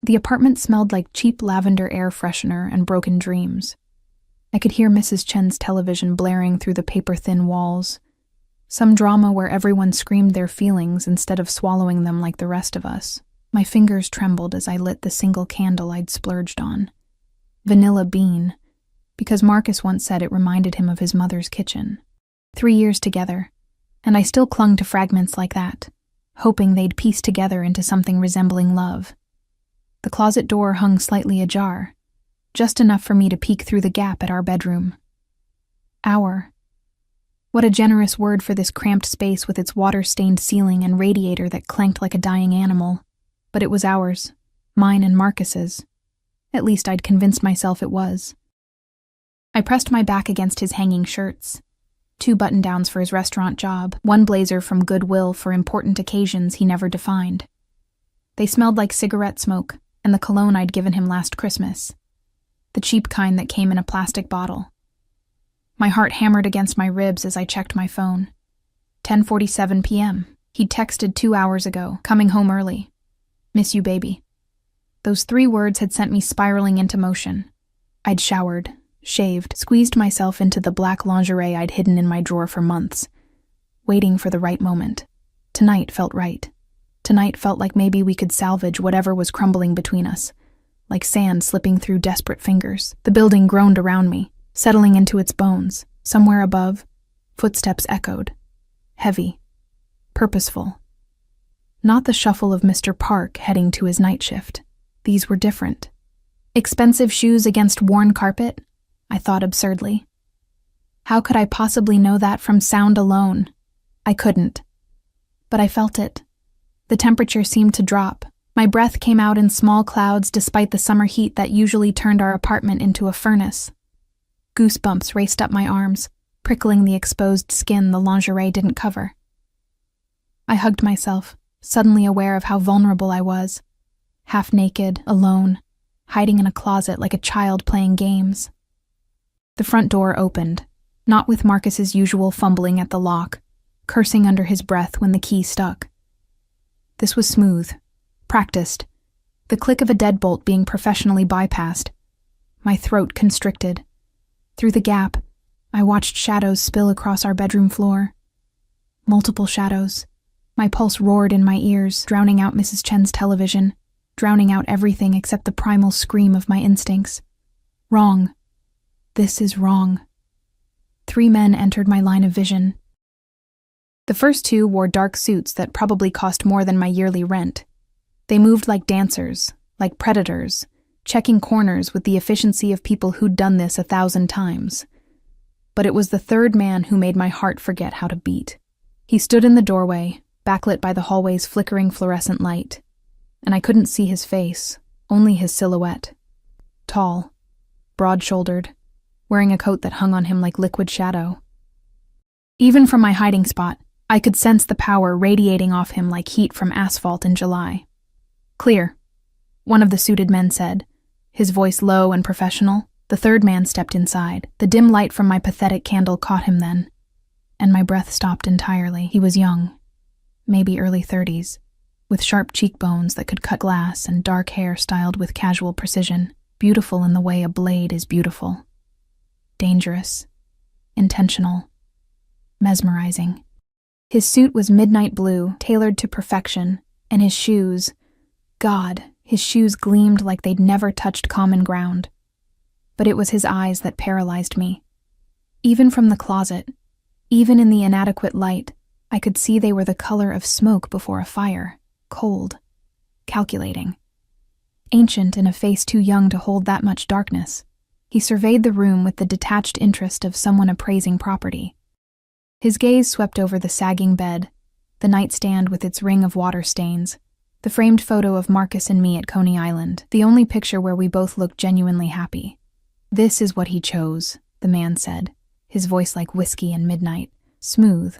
The apartment smelled like cheap lavender air freshener and broken dreams. I could hear Mrs. Chen's television blaring through the paper-thin walls. Some drama where everyone screamed their feelings instead of swallowing them like the rest of us. My fingers trembled as I lit the single candle I'd splurged on. Vanilla bean, because Marcus once said it reminded him of his mother's kitchen. 3 years together, and I still clung to fragments like that, hoping they'd piece together into something resembling love. The closet door hung slightly ajar, just enough for me to peek through the gap at our bedroom. Our. What a generous word for this cramped space with its water-stained ceiling and radiator that clanked like a dying animal. But it was ours, mine and Marcus's. At least I'd convinced myself it was. I pressed my back against his hanging shirts. 2 button-downs for his restaurant job, 1 blazer from Goodwill for important occasions he never defined. They smelled like cigarette smoke and the cologne I'd given him last Christmas. The cheap kind that came in a plastic bottle. My heart hammered against my ribs as I checked my phone. 10:47 p.m. He'd texted 2 hours ago, coming home early. Miss you, baby. Those 3 words had sent me spiraling into motion. I'd showered, shaved, squeezed myself into the black lingerie I'd hidden in my drawer for months, waiting for the right moment. Tonight felt right. Tonight felt like maybe we could salvage whatever was crumbling between us, like sand slipping through desperate fingers. The building groaned around me, settling into its bones. Somewhere above, footsteps echoed. Heavy. Purposeful. Not the shuffle of Mr. Park heading to his night shift. These were different. Expensive shoes against worn carpet? I thought absurdly. How could I possibly know that from sound alone? I couldn't. But I felt it. The temperature seemed to drop. My breath came out in small clouds despite the summer heat that usually turned our apartment into a furnace. Goosebumps raced up my arms, prickling the exposed skin the lingerie didn't cover. I hugged myself, suddenly aware of how vulnerable I was. Half naked, alone, hiding in a closet like a child playing games. The front door opened, not with Marcus's usual fumbling at the lock, cursing under his breath when the key stuck. This was smooth, practiced, the click of a deadbolt being professionally bypassed. My throat constricted. Through the gap, I watched shadows spill across our bedroom floor. Multiple shadows. My pulse roared in my ears, drowning out Mrs. Chen's television, drowning out everything except the primal scream of my instincts. Wrong. This is wrong. 3 men entered my line of vision. The first 2 wore dark suits that probably cost more than my yearly rent. They moved like dancers, like predators, checking corners with the efficiency of people who'd done this 1,000 times. But it was the 3rd man who made my heart forget how to beat. He stood in the doorway, backlit by the hallway's flickering fluorescent light, and I couldn't see his face, only his silhouette. Tall, broad-shouldered, wearing a coat that hung on him like liquid shadow. Even from my hiding spot, I could sense the power radiating off him like heat from asphalt in July. Clear, one of the suited men said, his voice low and professional. The 3rd man stepped inside. The dim light from my pathetic candle caught him then, and my breath stopped entirely. He was young, maybe early 30s, with sharp cheekbones that could cut glass and dark hair styled with casual precision, beautiful in the way a blade is beautiful. Dangerous, intentional, mesmerizing. His suit was midnight blue, tailored to perfection, and his shoes, God, his shoes gleamed like they'd never touched common ground. But it was his eyes that paralyzed me. Even from the closet, even in the inadequate light, I could see they were the color of smoke before a fire, cold, calculating. Ancient in a face too young to hold that much darkness, he surveyed the room with the detached interest of someone appraising property. His gaze swept over the sagging bed, the nightstand with its ring of water stains, the framed photo of Marcus and me at Coney Island, the only picture where we both looked genuinely happy. This is what he chose, the man said, his voice like whiskey and midnight, smooth,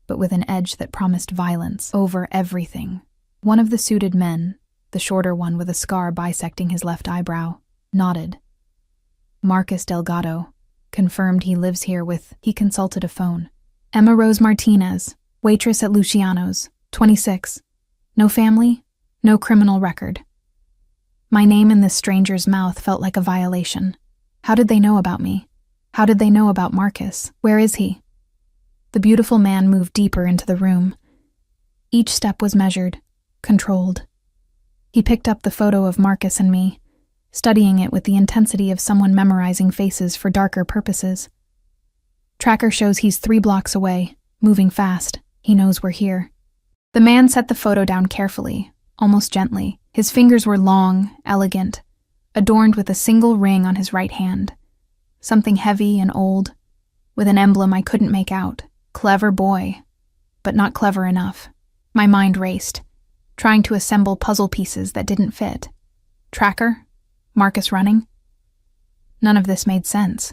but with an edge that promised violence over everything. One of the suited men, the shorter one with a scar bisecting his left eyebrow, nodded. Marcus Delgado, confirmed he lives here with, he consulted a phone. Emma Rose Martinez, waitress at Luciano's, 26. No family, no criminal record. My name in this stranger's mouth felt like a violation. How did they know about me? How did they know about Marcus? Where is he? The beautiful man moved deeper into the room. Each step was measured, controlled. He picked up the photo of Marcus and me, studying it with the intensity of someone memorizing faces for darker purposes. Tracker shows he's 3 blocks away, moving fast. He knows we're here. The man set the photo down carefully, almost gently. His fingers were long, elegant, adorned with a single ring on his right hand. Something heavy and old, with an emblem I couldn't make out. Clever boy, but not clever enough. My mind raced, trying to assemble puzzle pieces that didn't fit. Tracker? Marcus running? None of this made sense.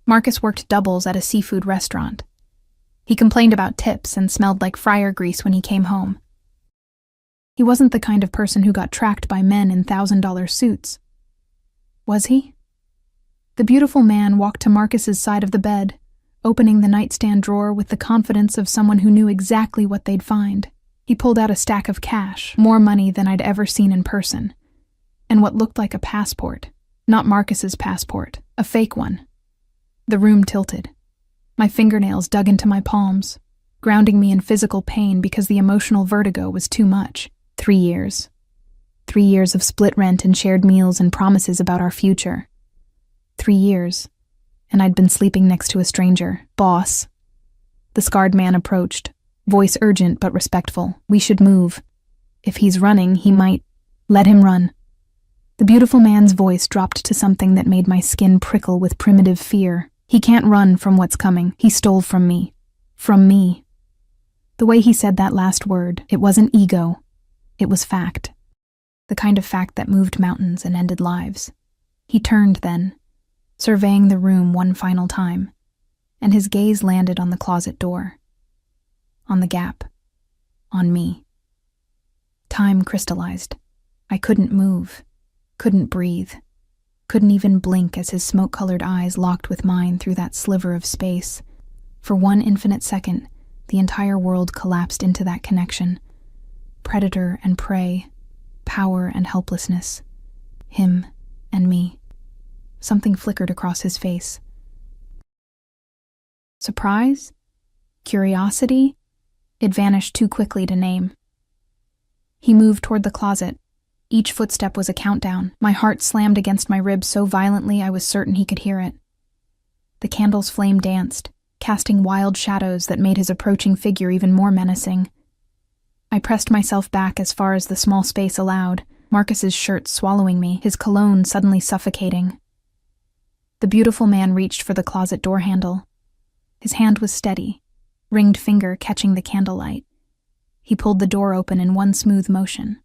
Marcus worked doubles at a seafood restaurant. He complained about tips and smelled like fryer grease when he came home. He wasn't the kind of person who got tracked by men in $1,000 suits. Was he? The beautiful man walked to Marcus's side of the bed, opening the nightstand drawer with the confidence of someone who knew exactly what they'd find. He pulled out a stack of cash, more money than I'd ever seen in person, and what looked like a passport. Not Marcus's passport, a fake one. The room tilted. My fingernails dug into my palms, grounding me in physical pain because the emotional vertigo was too much. 3 years. 3 years of split rent and shared meals and promises about our future. 3 years, and I'd been sleeping next to a stranger. Boss. The scarred man approached, voice urgent but respectful. We should move. If he's running, he might. Let him run. The beautiful man's voice dropped to something that made my skin prickle with primitive fear. He can't run from what's coming. He stole from me. From me. The way he said that last word, it wasn't ego. It was fact. The kind of fact that moved mountains and ended lives. He turned then, surveying the room one final time, and his gaze landed on the closet door. On the gap. On me. Time crystallized. I couldn't move. Couldn't breathe. Couldn't even blink as his smoke-colored eyes locked with mine through that sliver of space. For one infinite second, the entire world collapsed into that connection. Predator and prey, power and helplessness, him and me. Something flickered across his face. Surprise? Curiosity? It vanished too quickly to name. He moved toward the closet. Each footstep was a countdown. My heart slammed against my ribs so violently I was certain he could hear it. The candle's flame danced, casting wild shadows that made his approaching figure even more menacing. I pressed myself back as far as the small space allowed, Marcus's shirt swallowing me, his cologne suddenly suffocating. The beautiful man reached for the closet door handle. His hand was steady, ringed finger catching the candlelight. He pulled the door open in one smooth motion.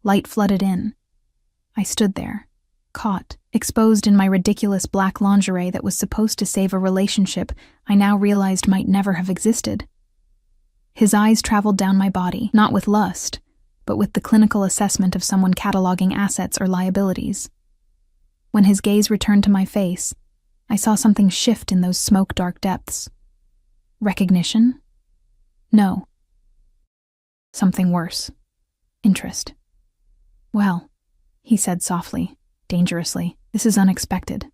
Light flooded in. I stood there, caught, exposed in my ridiculous black lingerie that was supposed to save a relationship I now realized might never have existed. His eyes traveled down my body, not with lust, but with the clinical assessment of someone cataloging assets or liabilities. When his gaze returned to my face, I saw something shift in those smoke-dark depths. Recognition? No. Something worse. Interest. Well, he said softly, dangerously, this is unexpected.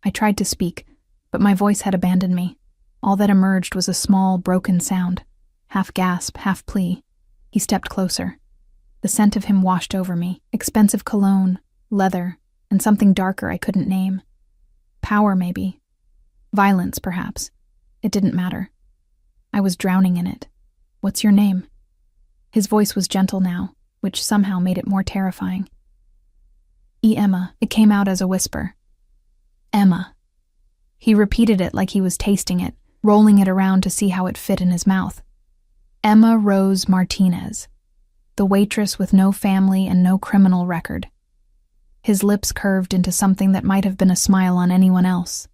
I tried to speak, but my voice had abandoned me. All that emerged was a small, broken sound. Half gasp, half plea. He stepped closer. The scent of him washed over me. Expensive cologne, leather, and something darker I couldn't name. Power, maybe. Violence, perhaps. It didn't matter. I was drowning in it. What's your name? His voice was gentle now, which somehow made it more terrifying. Emma. It came out as a whisper. Emma. He repeated it like he was tasting it, rolling it around to see how it fit in his mouth. Emma Rose Martinez, the waitress with no family and no criminal record. His lips curved into something that might have been a smile on anyone else.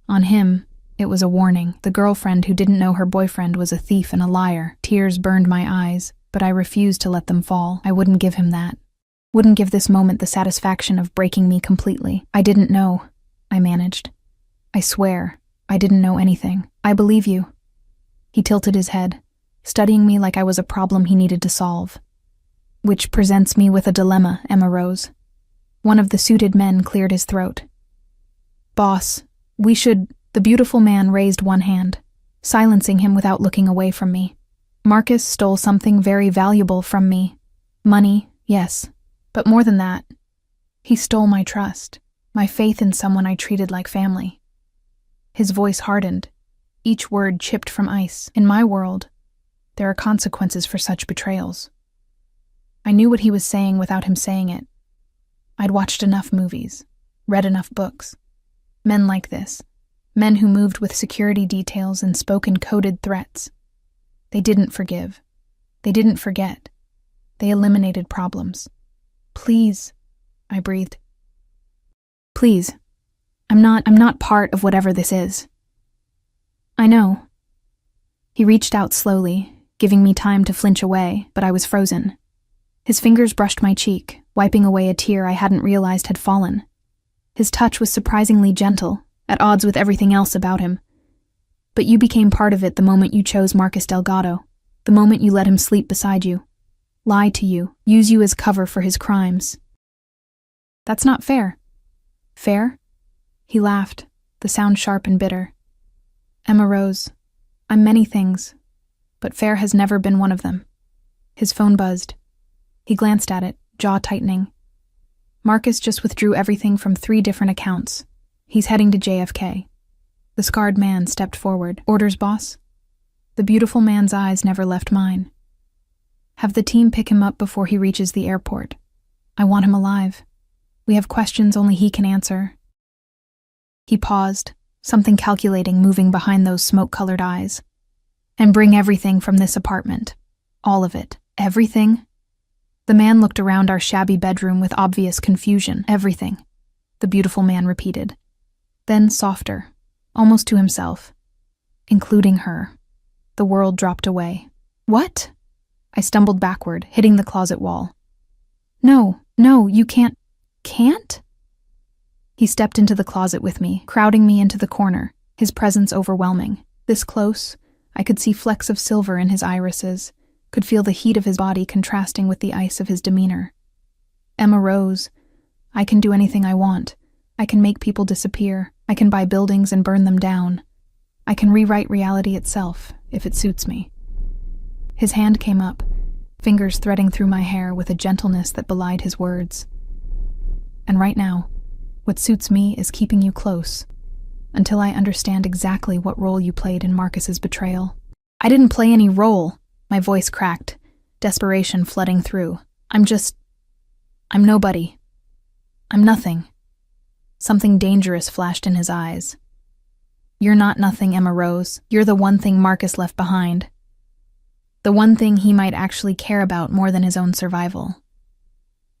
On him, it was a warning. The girlfriend who didn't know her boyfriend was a thief and a liar. Tears burned my eyes, but I refused to let them fall. I wouldn't give him that. Wouldn't give this moment the satisfaction of breaking me completely. I didn't know, I managed. I swear, I didn't know anything. I believe you. He tilted his head, studying me like I was a problem he needed to solve. Which presents me with a dilemma, Emma Rose. One of the suited men cleared his throat. "Boss, we should—" The beautiful man raised one hand, silencing him without looking away from me. "Marcus stole something very valuable from me. Money, yes, but more than that. He stole my trust, my faith in someone I treated like family." His voice hardened, each word chipped from ice. In my world, there are consequences for such betrayals. I knew what he was saying without him saying it. I'd watched enough movies, read enough books. Men like this, men who moved with security details and spoke in coded threats. They didn't forgive. They didn't forget. They eliminated problems. "Please," I breathed. "Please. I'm not part of whatever this is." "I know." He reached out slowly, giving me time to flinch away, but I was frozen. His fingers brushed my cheek, wiping away a tear I hadn't realized had fallen. His touch was surprisingly gentle, at odds with everything else about him. "But you became part of it the moment you chose Marcus Delgado, the moment you let him sleep beside you, lie to you, use you as cover for his crimes. That's not fair." "Fair?" He laughed, the sound sharp and bitter. "Emma Rose, I'm many things, but fair has never been one of them." His phone buzzed. He glanced at it, jaw tightening. Marcus just withdrew everything from 3 different accounts. He's heading to JFK. The scarred man stepped forward. "Orders, boss?" The beautiful man's eyes never left mine. "Have the team pick him up before he reaches the airport. I want him alive. We have questions only he can answer." He paused, something calculating moving behind those smoke-colored eyes. "And bring everything from this apartment. All of it. Everything?" The man looked around our shabby bedroom with obvious confusion. "Everything," the beautiful man repeated. Then softer, almost to himself. "Including her." The world dropped away. "What?" I stumbled backward, hitting the closet wall. No, you can't." "Can't?" He stepped into the closet with me, crowding me into the corner, his presence overwhelming. This close, I could see flecks of silver in his irises, could feel the heat of his body contrasting with the ice of his demeanor. "Emma Rose, I can do anything I want. I can make people disappear. I can buy buildings and burn them down. I can rewrite reality itself, if it suits me." His hand came up, fingers threading through my hair with a gentleness that belied his words. "And right now, what suits me is keeping you close, until I understand exactly what role you played in Marcus's betrayal." "I didn't play any role," my voice cracked, desperation flooding through. I'm nobody. I'm nothing." Something dangerous flashed in his eyes. "You're not nothing, Emma Rose. You're the one thing Marcus left behind. The one thing he might actually care about more than his own survival."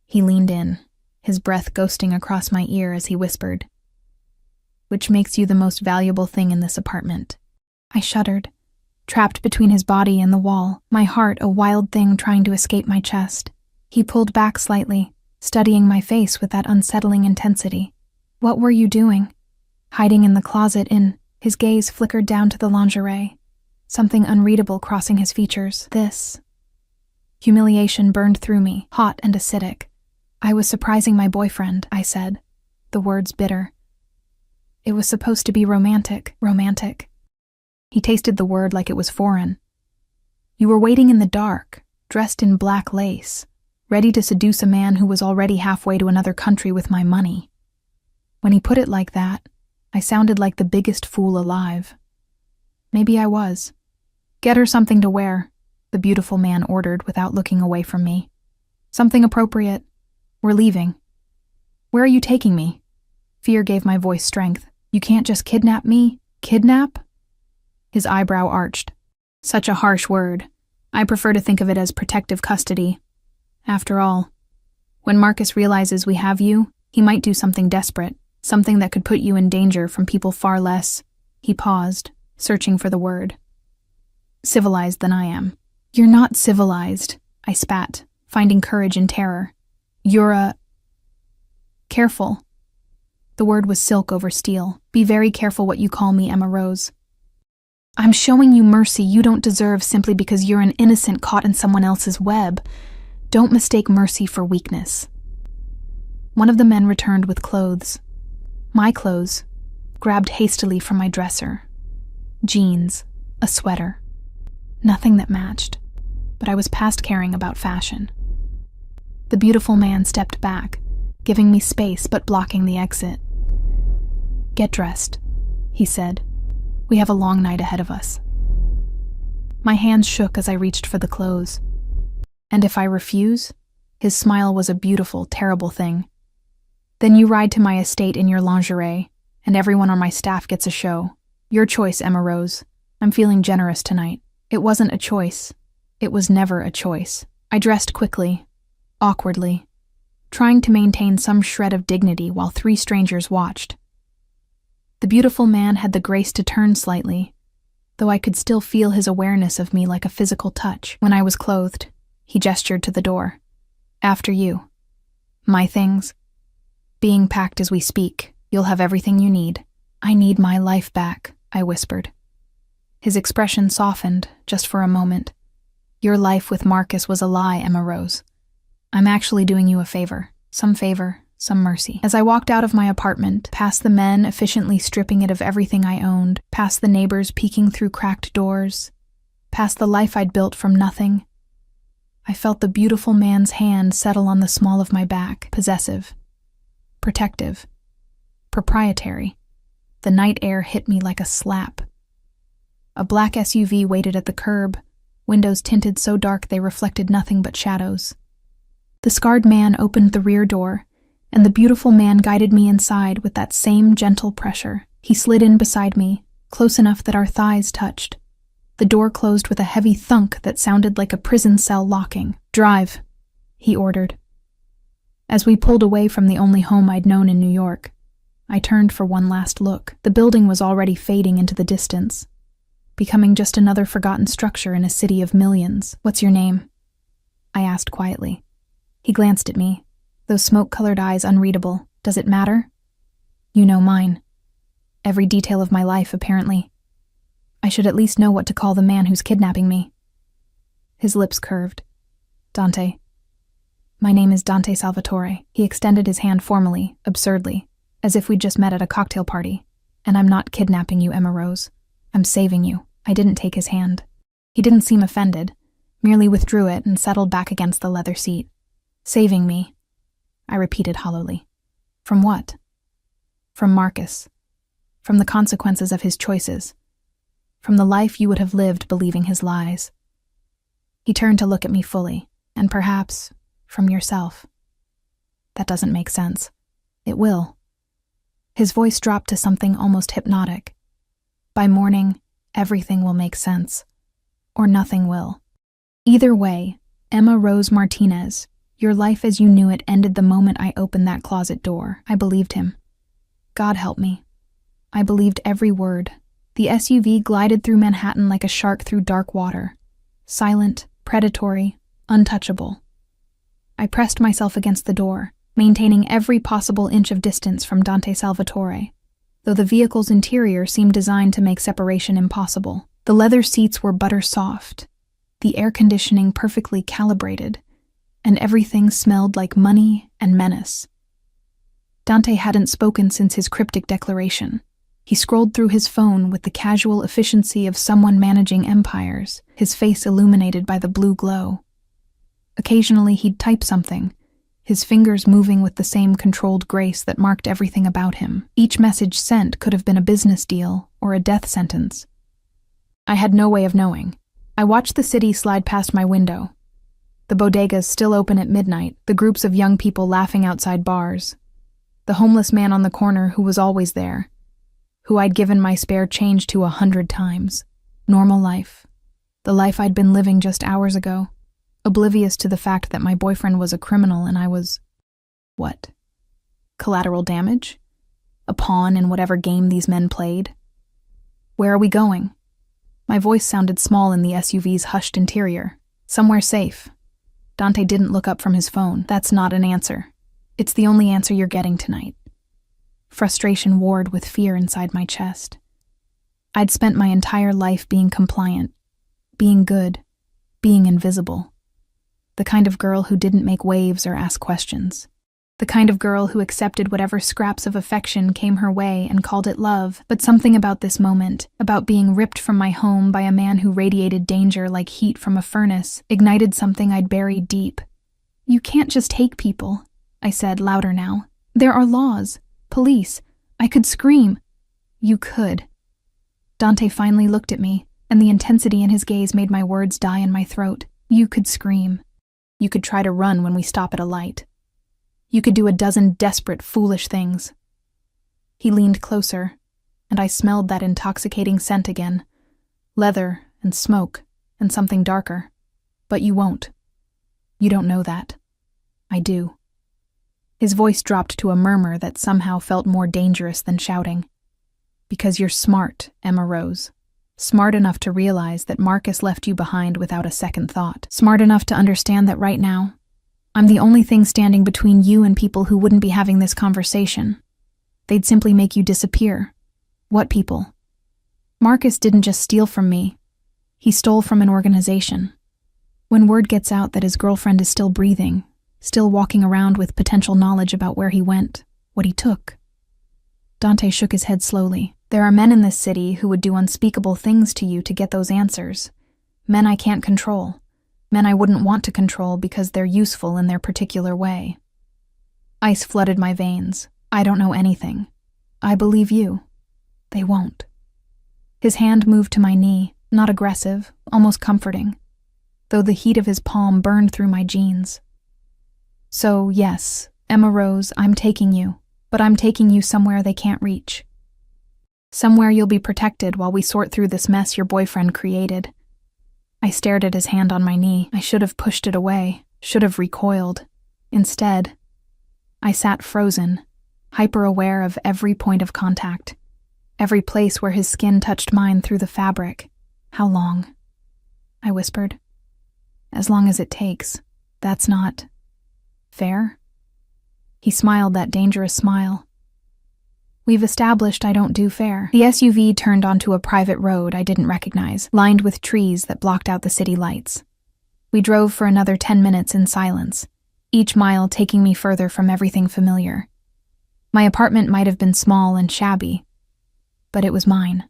He leaned in, his breath ghosting across my ear as he whispered, "Which makes you the most valuable thing in this apartment." I shuddered, trapped between his body and the wall, my heart a wild thing trying to escape my chest. He pulled back slightly, studying my face with that unsettling intensity. "What were you doing?" "Hiding in the closet in..." His gaze flickered down to the lingerie, something unreadable crossing his features. "This." Humiliation burned through me, hot and acidic. "I was surprising my boyfriend," I said, the words bitter. "It was supposed to be romantic." He tasted the word like it was foreign. "You were waiting in the dark, dressed in black lace, ready to seduce a man who was already halfway to another country with my money." When he put it like that, I sounded like the biggest fool alive. Maybe I was. "Get her something to wear," the beautiful man ordered without looking away from me. "Something appropriate. We're leaving." "Where are you taking me?" Fear gave my voice strength. "You can't just kidnap me." "Kidnap?" His eyebrow arched. "Such a harsh word. I prefer to think of it as protective custody. After all, when Marcus realizes we have you, he might do something desperate, something that could put you in danger from people far less." He paused, searching for the word. "Civilized than I am." "You're not civilized," I spat, finding courage in terror. "You're Careful." The word was silk over steel. "Be very careful what you call me, Emma Rose. I'm showing you mercy you don't deserve simply because you're an innocent caught in someone else's web. Don't mistake mercy for weakness." One of the men returned with clothes. My clothes, grabbed hastily from my dresser. Jeans, a sweater. Nothing that matched, but I was past caring about fashion. The beautiful man stepped back, giving me space but blocking the exit. "Get dressed," he said. "We have a long night ahead of us." My hands shook as I reached for the clothes. "And if I refuse?" His smile was a beautiful, terrible thing. "Then you ride to my estate in your lingerie, and everyone on my staff gets a show. Your choice, Emma Rose. I'm feeling generous tonight." It wasn't a choice. It was never a choice. I dressed quickly, awkwardly, trying to maintain some shred of dignity while 3 strangers watched. The beautiful man had the grace to turn slightly, though I could still feel his awareness of me like a physical touch. When I was clothed, he gestured to the door. "After you. My things. Being packed as we speak. You'll have everything you need." "I need my life back," I whispered. His expression softened, just for a moment. "Your life with Marcus was a lie, Emma Rose. I'm actually doing you a favor, some mercy." As I walked out of my apartment, past the men efficiently stripping it of everything I owned, past the neighbors peeking through cracked doors, past the life I'd built from nothing, I felt the beautiful man's hand settle on the small of my back, possessive, protective, proprietary. The night air hit me like a slap. A black SUV waited at the curb, windows tinted so dark they reflected nothing but shadows. The scarred man opened the rear door, and the beautiful man guided me inside with that same gentle pressure. He slid in beside me, close enough that our thighs touched. The door closed with a heavy thunk that sounded like a prison cell locking. "Drive," he ordered. As we pulled away from the only home I'd known in New York, I turned for one last look. The building was already fading into the distance, becoming just another forgotten structure in a city of millions. "What's your name?" I asked quietly. He glanced at me, those smoke-colored eyes unreadable. "Does it matter?" "You know mine. Every detail of my life, apparently. I should at least know what to call the man who's kidnapping me." His lips curved. "Dante. My name is Dante Salvatore." He extended his hand formally, absurdly, as if we'd just met at a cocktail party. "And I'm not kidnapping you, Emma Rose. I'm saving you." I didn't take his hand. He didn't seem offended, merely withdrew it and settled back against the leather seat. "Saving me," I repeated hollowly. "From what?" "From Marcus. From the consequences of his choices. From the life you would have lived believing his lies." He turned to look at me fully, "And perhaps, from yourself." "That doesn't make sense." "It will." His voice dropped to something almost hypnotic. "By morning, everything will make sense. Or nothing will. Either way, Emma Rose Martinez, your life as you knew it ended the moment I opened that closet door." I believed him. God help me. I believed every word. The SUV glided through Manhattan like a shark through dark water. Silent, predatory, untouchable. I pressed myself against the door, maintaining every possible inch of distance from Dante Salvatore, though the vehicle's interior seemed designed to make separation impossible. The leather seats were butter soft, the air conditioning perfectly calibrated, and everything smelled like money and menace. Dante hadn't spoken since his cryptic declaration. He scrolled through his phone with the casual efficiency of someone managing empires, his face illuminated by the blue glow. Occasionally he'd type something, his fingers moving with the same controlled grace that marked everything about him. Each message sent could have been a business deal or a death sentence. I had no way of knowing. I watched the city slide past my window. The bodegas still open at midnight, the groups of young people laughing outside bars. The homeless man on the corner who was always there, who I'd given my spare change to 100 times. Normal life. The life I'd been living just hours ago, oblivious to the fact that my boyfriend was a criminal and I was... what? Collateral damage? A pawn in whatever game these men played? Where are we going? My voice sounded small in the SUV's hushed interior. Somewhere safe. Dante didn't look up from his phone. "That's not an answer. It's the only answer you're getting tonight." Frustration warred with fear inside my chest. I'd spent my entire life being compliant, being good, being invisible. The kind of girl who didn't make waves or ask questions. The kind of girl who accepted whatever scraps of affection came her way and called it love. But something about this moment, about being ripped from my home by a man who radiated danger like heat from a furnace, ignited something I'd buried deep. "You can't just take people," I said, louder now. "There are laws, police. I could scream." "You could." Dante finally looked at me, and the intensity in his gaze made my words die in my throat. "You could scream. You could try to run when we stop at a light. You could do a dozen desperate, foolish things." He leaned closer, and I smelled that intoxicating scent again. Leather and smoke and something darker. "But you won't. You don't know that. I do." His voice dropped to a murmur that somehow felt more dangerous than shouting. "Because you're smart, Emma Rose. Smart enough to realize that Marcus left you behind without a second thought. Smart enough to understand that right now, I'm the only thing standing between you and people who wouldn't be having this conversation. They'd simply make you disappear." "What people?" "Marcus didn't just steal from me. He stole from an organization. When word gets out that his girlfriend is still breathing, still walking around with potential knowledge about where he went, what he took." Dante shook his head slowly. "There are men in this city who would do unspeakable things to you to get those answers. Men I can't control. Men I wouldn't want to control because they're useful in their particular way." Ice flooded my veins. "I don't know anything. I believe you. They won't." His hand moved to my knee, not aggressive, almost comforting, though the heat of his palm burned through my jeans. "So, yes, Emma Rose, I'm taking you, but I'm taking you somewhere they can't reach. Somewhere you'll be protected while we sort through this mess your boyfriend created." I stared at his hand on my knee. I should have pushed it away, should have recoiled. Instead, I sat frozen, hyper-aware of every point of contact, every place where his skin touched mine through the fabric. "How long?" I whispered. "As long as it takes. That's not fair?" He smiled that dangerous smile. "We've established I don't do fair." The SUV turned onto a private road I didn't recognize, lined with trees that blocked out the city lights. We drove for another 10 minutes in silence, each mile taking me further from everything familiar. My apartment might have been small and shabby, but it was mine.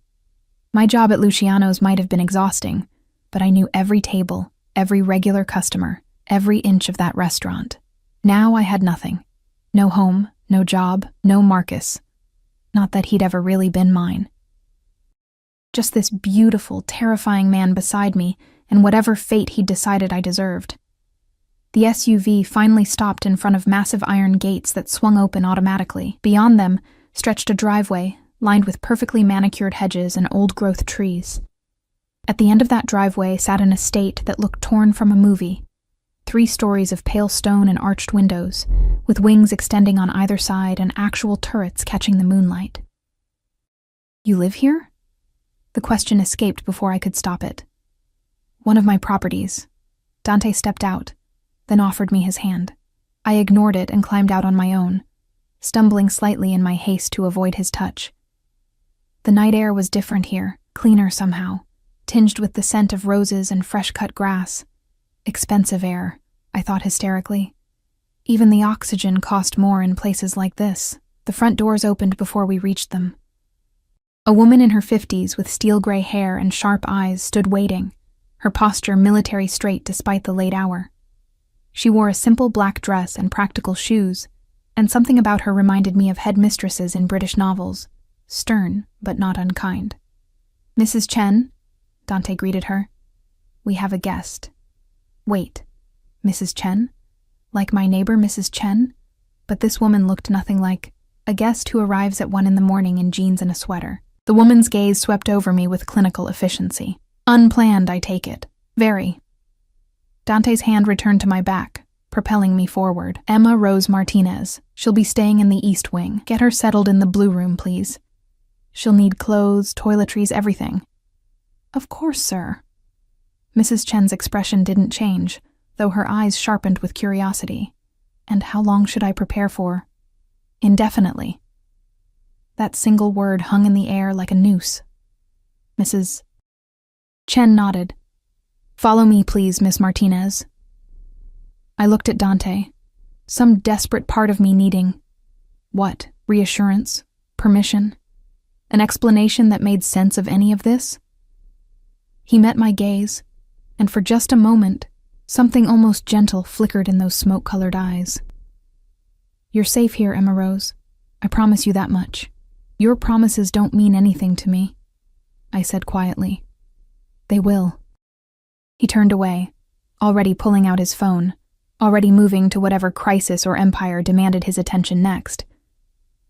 My job at Luciano's might have been exhausting, but I knew every table, every regular customer, every inch of that restaurant. Now I had nothing. No home, no job, no Marcus. Not that he'd ever really been mine. Just this beautiful, terrifying man beside me and whatever fate he'd decided I deserved. The SUV finally stopped in front of massive iron gates that swung open automatically. Beyond them stretched a driveway lined with perfectly manicured hedges and old-growth trees. At the end of that driveway sat an estate that looked torn from a movie. 3 stories of pale stone and arched windows, with wings extending on either side and actual turrets catching the moonlight. "You live here?" The question escaped before I could stop it. "One of my properties." Dante stepped out, then offered me his hand. I ignored it and climbed out on my own, stumbling slightly in my haste to avoid his touch. The night air was different here, cleaner somehow, tinged with the scent of roses and fresh-cut grass. Expensive air, I thought hysterically. Even the oxygen cost more in places like this. The front doors opened before we reached them. A woman in her 50s with steel-gray hair and sharp eyes stood waiting, her posture military straight despite the late hour. She wore a simple black dress and practical shoes, and something about her reminded me of headmistresses in British novels, stern but not unkind. "Mrs. Chen," Dante greeted her. "We have a guest." Wait, Mrs. Chen? Like my neighbor, Mrs. Chen? But this woman looked nothing like a guest who arrives at 1 a.m. in jeans and a sweater. The woman's gaze swept over me with clinical efficiency. Unplanned, I take it. Very. Dante's hand returned to my back, propelling me forward. "Emma Rose Martinez. She'll be staying in the East Wing. Get her settled in the Blue Room, please. She'll need clothes, toiletries, everything." "Of course, sir." Mrs. Chen's expression didn't change, though her eyes sharpened with curiosity. "And how long should I prepare for?" "Indefinitely." That single word hung in the air like a noose. Mrs. Chen nodded. "Follow me, please, Miss Martinez." I looked at Dante. some desperate part of me needing, what, reassurance, permission, an explanation that made sense of any of this? He met my gaze, and for just a moment, something almost gentle flickered in those smoke-colored eyes. "You're safe here, Emma Rose. I promise you that much. Your promises don't mean anything to me," I said quietly. "They will." He turned away, already pulling out his phone, already moving to whatever crisis or empire demanded his attention next.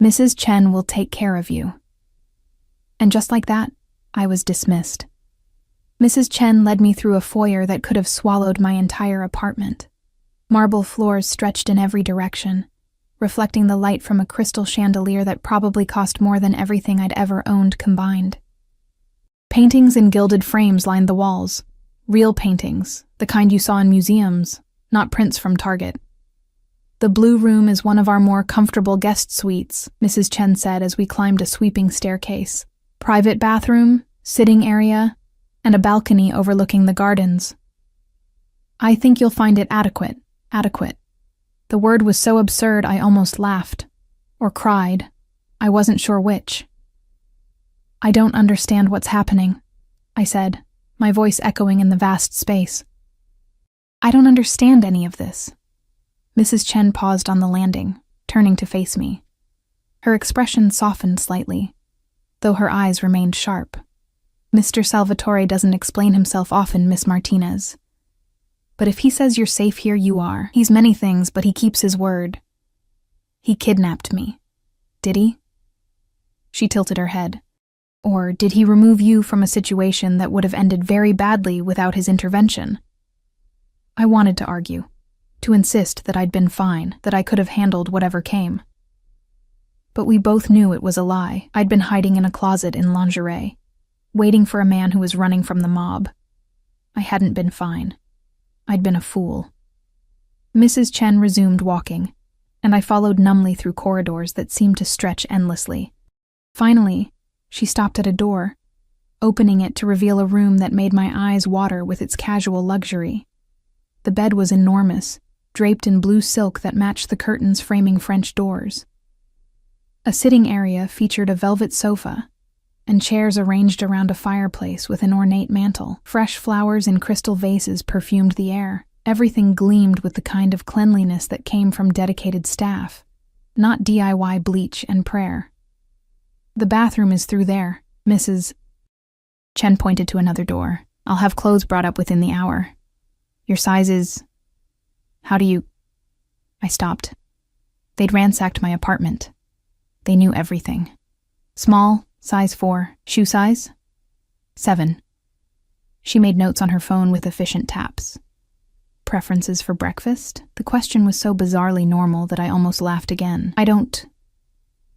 "Mrs. Chen will take care of you." And just like that, I was dismissed. Mrs. Chen led me through a foyer that could have swallowed my entire apartment. Marble floors stretched in every direction, reflecting the light from a crystal chandelier that probably cost more than everything I'd ever owned combined. Paintings in gilded frames lined the walls. Real paintings, the kind you saw in museums, not prints from Target. "The blue room is one of our more comfortable guest suites," Mrs. Chen said as we climbed a sweeping staircase. "Private bathroom, sitting area, and a balcony overlooking the gardens. I think you'll find it adequate. The word was so absurd I almost laughed. Or cried. I wasn't sure which. "I don't understand what's happening," I said, my voice echoing in the vast space. "I don't understand any of this." Mrs. Chen paused on the landing, turning to face me. Her expression softened slightly, though her eyes remained sharp. "Mr. Salvatore doesn't explain himself often, Miss Martinez. But if he says you're safe here, you are. He's many things, but he keeps his word. He kidnapped me. Did he?" She tilted her head. "Or did he remove you from a situation that would have ended very badly without his intervention?" I wanted to argue, to insist that I'd been fine, that I could have handled whatever came. But we both knew it was a lie. I'd been hiding in a closet in lingerie, waiting for a man who was running from the mob. I hadn't been fine. I'd been a fool. Mrs. Chen resumed walking, and I followed numbly through corridors that seemed to stretch endlessly. Finally, she stopped at a door, opening it to reveal a room that made my eyes water with its casual luxury. The bed was enormous, draped in blue silk that matched the curtains framing French doors. A sitting area featured a velvet sofa, and chairs arranged around a fireplace with an ornate mantel. Fresh flowers in crystal vases perfumed the air. Everything gleamed with the kind of cleanliness that came from dedicated staff, not DIY bleach and prayer. "The bathroom is through there, Mrs. Chen pointed to another door. "I'll have clothes brought up within the hour. Your size is... How do you..." I stopped. They'd ransacked my apartment. They knew everything. "Small, size 4. Shoe size? 7. She made notes on her phone with efficient taps. "Preferences for breakfast?" The question was so bizarrely normal that I almost laughed again. "I don't...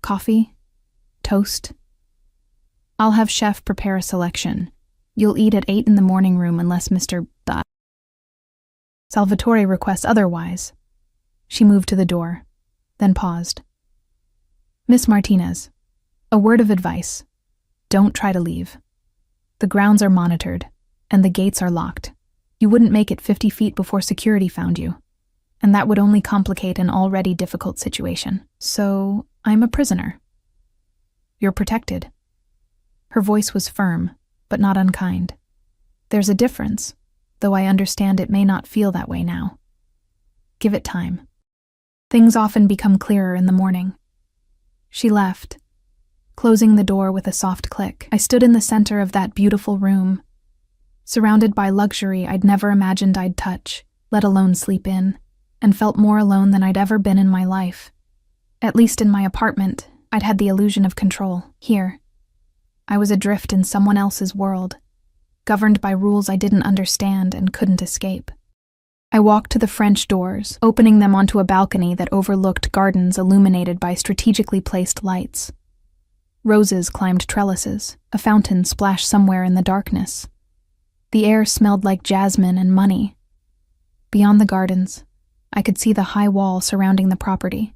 Coffee? Toast? I'll have chef prepare a selection. You'll eat at 8 in the morning room unless Mr. Salvatore requests otherwise." She moved to the door, then paused. "Miss Martinez, a word of advice. Don't try to leave. The grounds are monitored, and the gates are locked. You wouldn't make it 50 feet before security found you, and that would only complicate an already difficult situation. So, I'm a prisoner. You're protected." Her voice was firm, but not unkind. "There's a difference, though I understand it may not feel that way now. Give it time. Things often become clearer in the morning." She left, closing the door with a soft click. I stood in the center of that beautiful room, surrounded by luxury I'd never imagined I'd touch, let alone sleep in, and felt more alone than I'd ever been in my life. At least in my apartment, I'd had the illusion of control. Here, I was adrift in someone else's world, governed by rules I didn't understand and couldn't escape. I walked to the French doors, opening them onto a balcony that overlooked gardens illuminated by strategically placed lights. Roses climbed trellises, a fountain splashed somewhere in the darkness. The air smelled like jasmine and money. Beyond the gardens, I could see the high wall surrounding the property,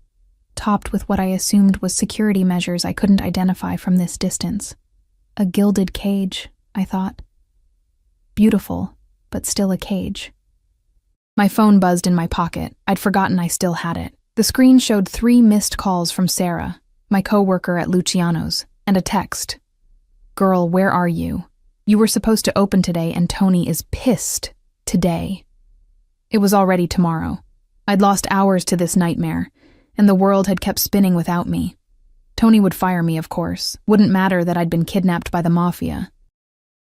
topped with what I assumed was security measures I couldn't identify from this distance. A gilded cage, I thought. Beautiful, but still a cage. My phone buzzed in my pocket. I'd forgotten I still had it. The screen showed 3 missed calls from Sarah, my co-worker at Luciano's, and a text. "Girl, where are you? You were supposed to open today and Tony is pissed today." It was already tomorrow. I'd lost hours to this nightmare, and the world had kept spinning without me. Tony would fire me, of course. Wouldn't matter that I'd been kidnapped by the Mafia.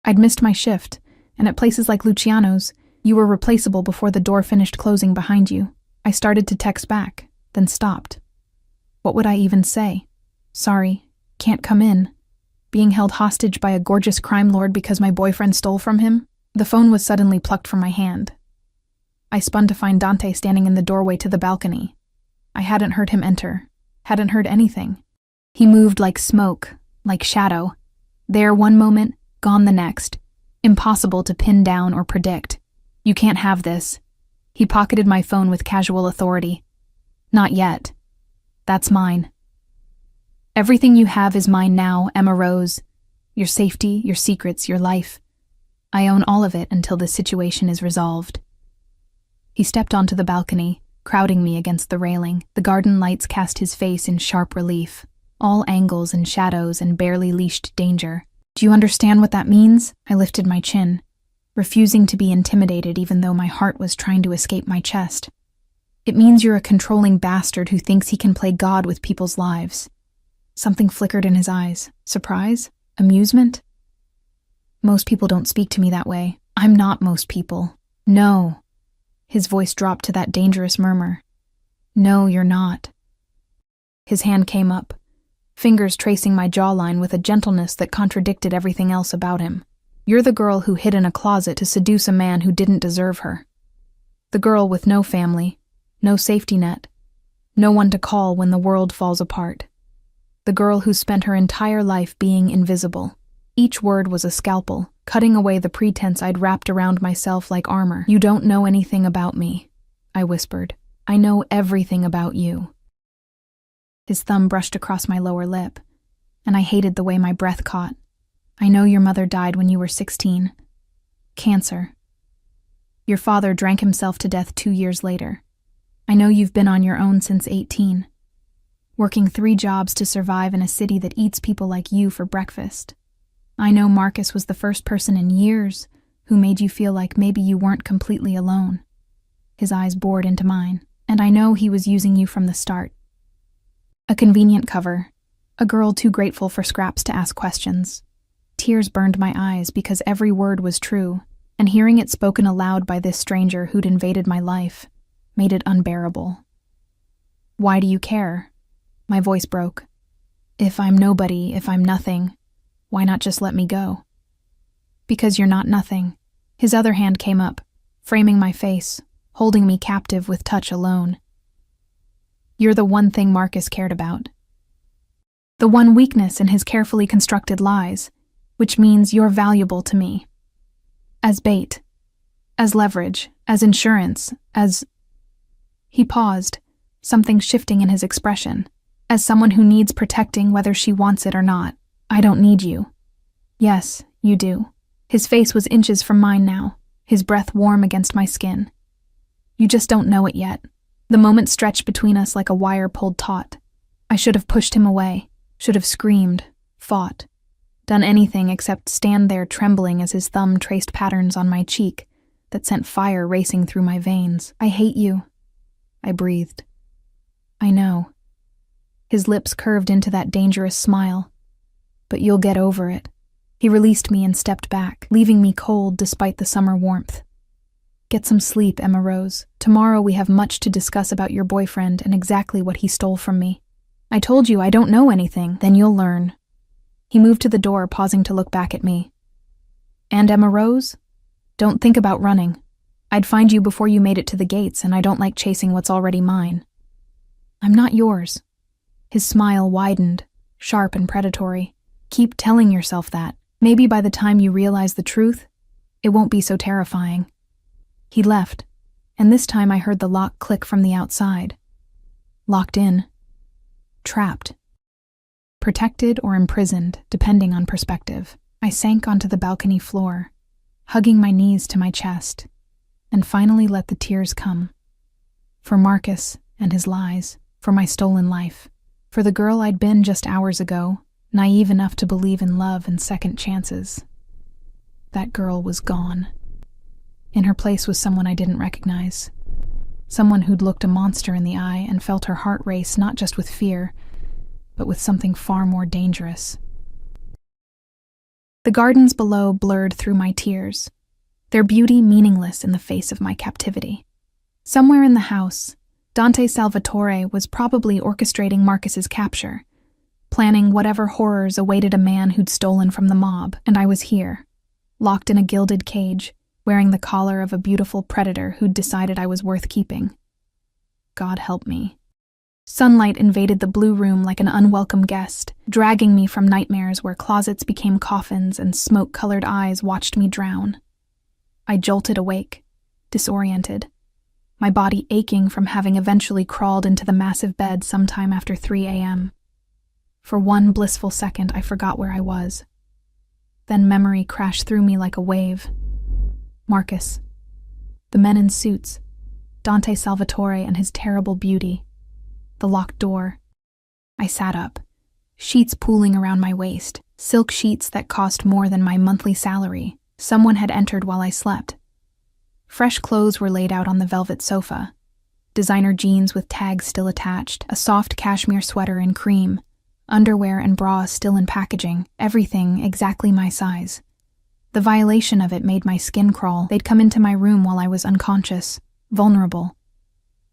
I'd missed my shift, and at places like Luciano's, you were replaceable before the door finished closing behind you. I started to text back, then stopped. What would I even say? Sorry, can't come in. Being held hostage by a gorgeous crime lord because my boyfriend stole from him? The phone was suddenly plucked from my hand. I spun to find Dante standing in the doorway to the balcony. I hadn't heard him enter, hadn't heard anything. He moved like smoke, like shadow. There one moment, gone the next. Impossible to pin down or predict. You can't have this. He pocketed my phone with casual authority. Not yet. That's mine. Everything you have is mine now, Emma Rose. Your safety, your secrets, your life. I own all of it until this situation is resolved. He stepped onto the balcony, crowding me against the railing. The garden lights cast his face in sharp relief. All angles and shadows and barely leashed danger. Do you understand what that means? I lifted my chin, refusing to be intimidated even though my heart was trying to escape my chest. It means you're a controlling bastard who thinks he can play God with people's lives. Something flickered in his eyes. Surprise? Amusement? Most people don't speak to me that way. I'm not most people. No. His voice dropped to that dangerous murmur. No, you're not. His hand came up, fingers tracing my jawline with a gentleness that contradicted everything else about him. You're the girl who hid in a closet to seduce a man who didn't deserve her. The girl with no family, no safety net, no one to call when the world falls apart. The girl who spent her entire life being invisible. Each word was a scalpel, cutting away the pretense I'd wrapped around myself like armor. You don't know anything about me, I whispered. I know everything about you. His thumb brushed across my lower lip, and I hated the way my breath caught. I know your mother died when you were 16. Cancer. Your father drank himself to death 2 years later. I know you've been on your own since 18. Working 3 jobs to survive in a city that eats people like you for breakfast. I know Marcus was the first person in years who made you feel like maybe you weren't completely alone. His eyes bored into mine, and I know he was using you from the start. A convenient cover, a girl too grateful for scraps to ask questions. Tears burned my eyes because every word was true, and hearing it spoken aloud by this stranger who'd invaded my life made it unbearable. Why do you care? My voice broke. If I'm nobody, if I'm nothing, why not just let me go? Because you're not nothing. His other hand came up, framing my face, holding me captive with touch alone. You're the one thing Marcus cared about. The one weakness in his carefully constructed lies, which means you're valuable to me. As bait, as leverage, as insurance, as... He paused, something shifting in his expression. As someone who needs protecting whether she wants it or not. I don't need you. Yes, you do. His face was inches from mine now, his breath warm against my skin. You just don't know it yet. The moment stretched between us like a wire pulled taut. I should have pushed him away, should have screamed, fought, done anything except stand there trembling as his thumb traced patterns on my cheek that sent fire racing through my veins. I hate you, I breathed. I know. His lips curved into that dangerous smile. But you'll get over it. He released me and stepped back, leaving me cold despite the summer warmth. Get some sleep, Emma Rose. Tomorrow we have much to discuss about your boyfriend and exactly what he stole from me. I told you I don't know anything. Then you'll learn. He moved to the door, pausing to look back at me. And Emma Rose? Don't think about running. I'd find you before you made it to the gates, and I don't like chasing what's already mine. I'm not yours. His smile widened, sharp and predatory. Keep telling yourself that. Maybe by the time you realize the truth, it won't be so terrifying. He left, and this time I heard the lock click from the outside. Locked in. Trapped. Protected or imprisoned, depending on perspective. I sank onto the balcony floor, hugging my knees to my chest, and finally let the tears come. For Marcus and his lies. For my stolen life. For the girl I'd been just hours ago, naive enough to believe in love and second chances. That girl was gone. In her place was someone I didn't recognize. Someone who'd looked a monster in the eye and felt her heart race not just with fear, but with something far more dangerous. The gardens below blurred through my tears, their beauty meaningless in the face of my captivity. Somewhere in the house, Dante Salvatore was probably orchestrating Marcus's capture, planning whatever horrors awaited a man who'd stolen from the mob, and I was here, locked in a gilded cage, wearing the collar of a beautiful predator who'd decided I was worth keeping. God help me. Sunlight invaded the blue room like an unwelcome guest, dragging me from nightmares where closets became coffins and smoke-colored eyes watched me drown. I jolted awake, disoriented, my body aching from having eventually crawled into the massive bed sometime after 3 a.m. For one blissful second, I forgot where I was. Then memory crashed through me like a wave. Marcus. The men in suits. Dante Salvatore and his terrible beauty. The locked door. I sat up, sheets pooling around my waist, silk sheets that cost more than my monthly salary. Someone had entered while I slept. Fresh clothes were laid out on the velvet sofa. Designer jeans with tags still attached, a soft cashmere sweater in cream, underwear and bras still in packaging, everything exactly my size. The violation of it made my skin crawl. They'd come into my room while I was unconscious, vulnerable.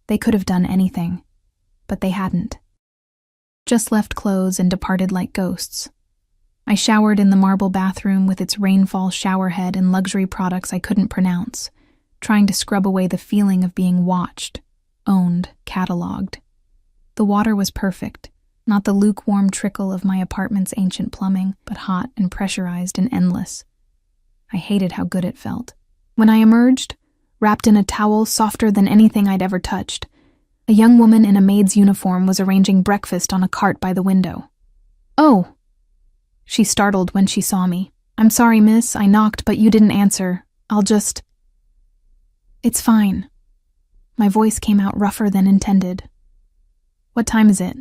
They could have done anything, but they hadn't. Just left clothes and departed like ghosts. I showered in the marble bathroom with its rainfall showerhead and luxury products I couldn't pronounce, trying to scrub away the feeling of being watched, owned, catalogued. The water was perfect, not the lukewarm trickle of my apartment's ancient plumbing, but hot and pressurized and endless. I hated how good it felt. When I emerged, wrapped in a towel softer than anything I'd ever touched, a young woman in a maid's uniform was arranging breakfast on a cart by the window. "Oh!" She startled when she saw me. "I'm sorry, miss, I knocked, but you didn't answer. I'll just—" "It's fine." My voice came out rougher than intended. "What time is it?"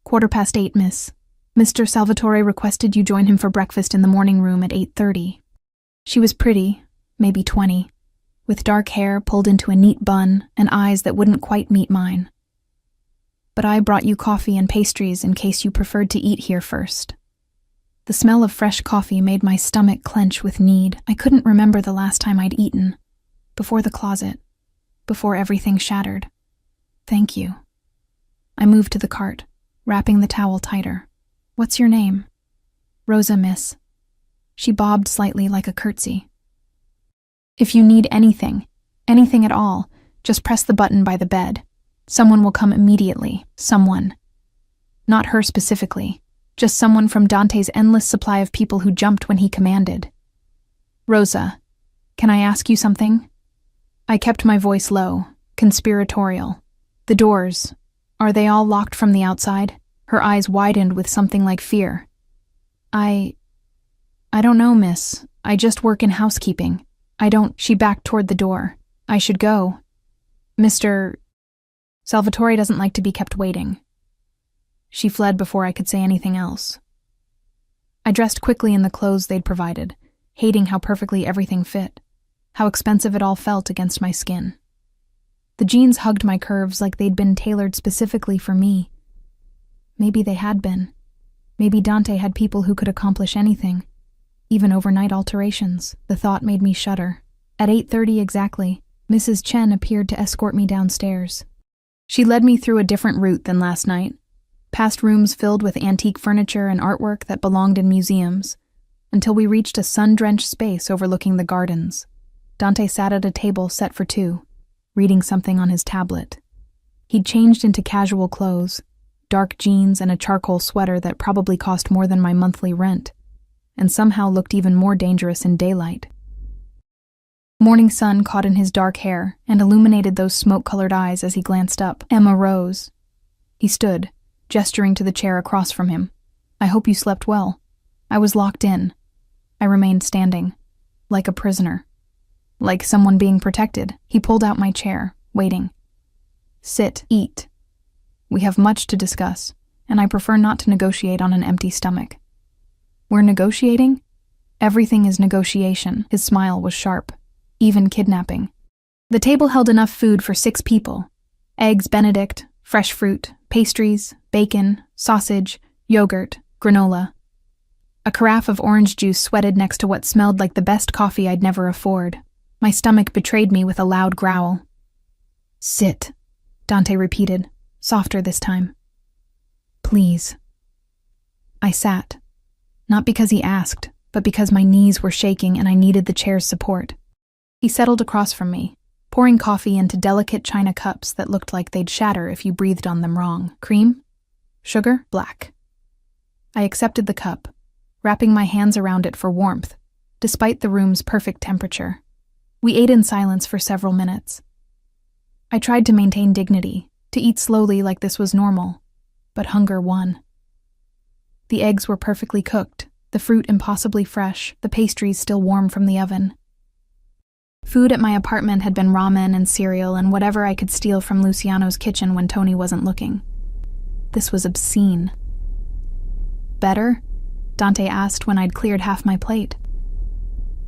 "8:15, miss. Mr. Salvatore requested you join him for breakfast in the morning room at 8:30. She was pretty, maybe 20, with dark hair pulled into a neat bun and eyes that wouldn't quite meet mine. But I brought you coffee and pastries in case you preferred to eat here first. The smell of fresh coffee made my stomach clench with need. I couldn't remember the last time I'd eaten. Before the closet. Before everything shattered. Thank you. I moved to the cart, wrapping the towel tighter. What's your name? Rosa, miss. She bobbed slightly like a curtsy. If you need anything at all, just press the button by the bed. Someone will come immediately. Someone. Not her specifically. Just someone from Dante's endless supply of people who jumped when he commanded. Rosa, can I ask you something? I kept my voice low, conspiratorial. The doors, are they all locked from the outside? Her eyes widened with something like fear. I don't know, miss. I just work in housekeeping. She backed toward the door. I should go. Mr. Salvatore doesn't like to be kept waiting. She fled before I could say anything else. I dressed quickly in the clothes they'd provided, hating how perfectly everything fit, how expensive it all felt against my skin. The jeans hugged my curves like they'd been tailored specifically for me. Maybe they had been. Maybe Dante had people who could accomplish anything, even overnight alterations. The thought made me shudder. At 8:30 exactly, Mrs. Chen appeared to escort me downstairs. She led me through a different route than last night, past rooms filled with antique furniture and artwork that belonged in museums, until we reached a sun-drenched space overlooking the gardens. Dante sat at a table set for two, reading something on his tablet. He'd changed into casual clothes, dark jeans and a charcoal sweater that probably cost more than my monthly rent, and somehow looked even more dangerous in daylight. Morning sun caught in his dark hair and illuminated those smoke-colored eyes as he glanced up. Emma rose. He stood, gesturing to the chair across from him. I hope you slept well. I was locked in. I remained standing, like a prisoner. Like someone being protected. He pulled out my chair, waiting. Sit, eat. We have much to discuss, and I prefer not to negotiate on an empty stomach. We're negotiating? Everything is negotiation. His smile was sharp. Even kidnapping. The table held enough food for 6 people. Eggs Benedict, fresh fruit, pastries, bacon, sausage, yogurt, granola. A carafe of orange juice sweated next to what smelled like the best coffee I'd never afford. My stomach betrayed me with a loud growl. "Sit," Dante repeated, softer this time. "Please." I sat. Not because he asked, but because my knees were shaking and I needed the chair's support. He settled across from me, pouring coffee into delicate china cups that looked like they'd shatter if you breathed on them wrong. Cream? Sugar? Black. I accepted the cup, wrapping my hands around it for warmth, despite the room's perfect temperature. We ate in silence for several minutes. I tried to maintain dignity, to eat slowly like this was normal, but hunger won. The eggs were perfectly cooked, the fruit impossibly fresh, the pastries still warm from the oven. Food at my apartment had been ramen and cereal and whatever I could steal from Luciano's kitchen when Tony wasn't looking. This was obscene. "Better?" Dante asked when I'd cleared half my plate.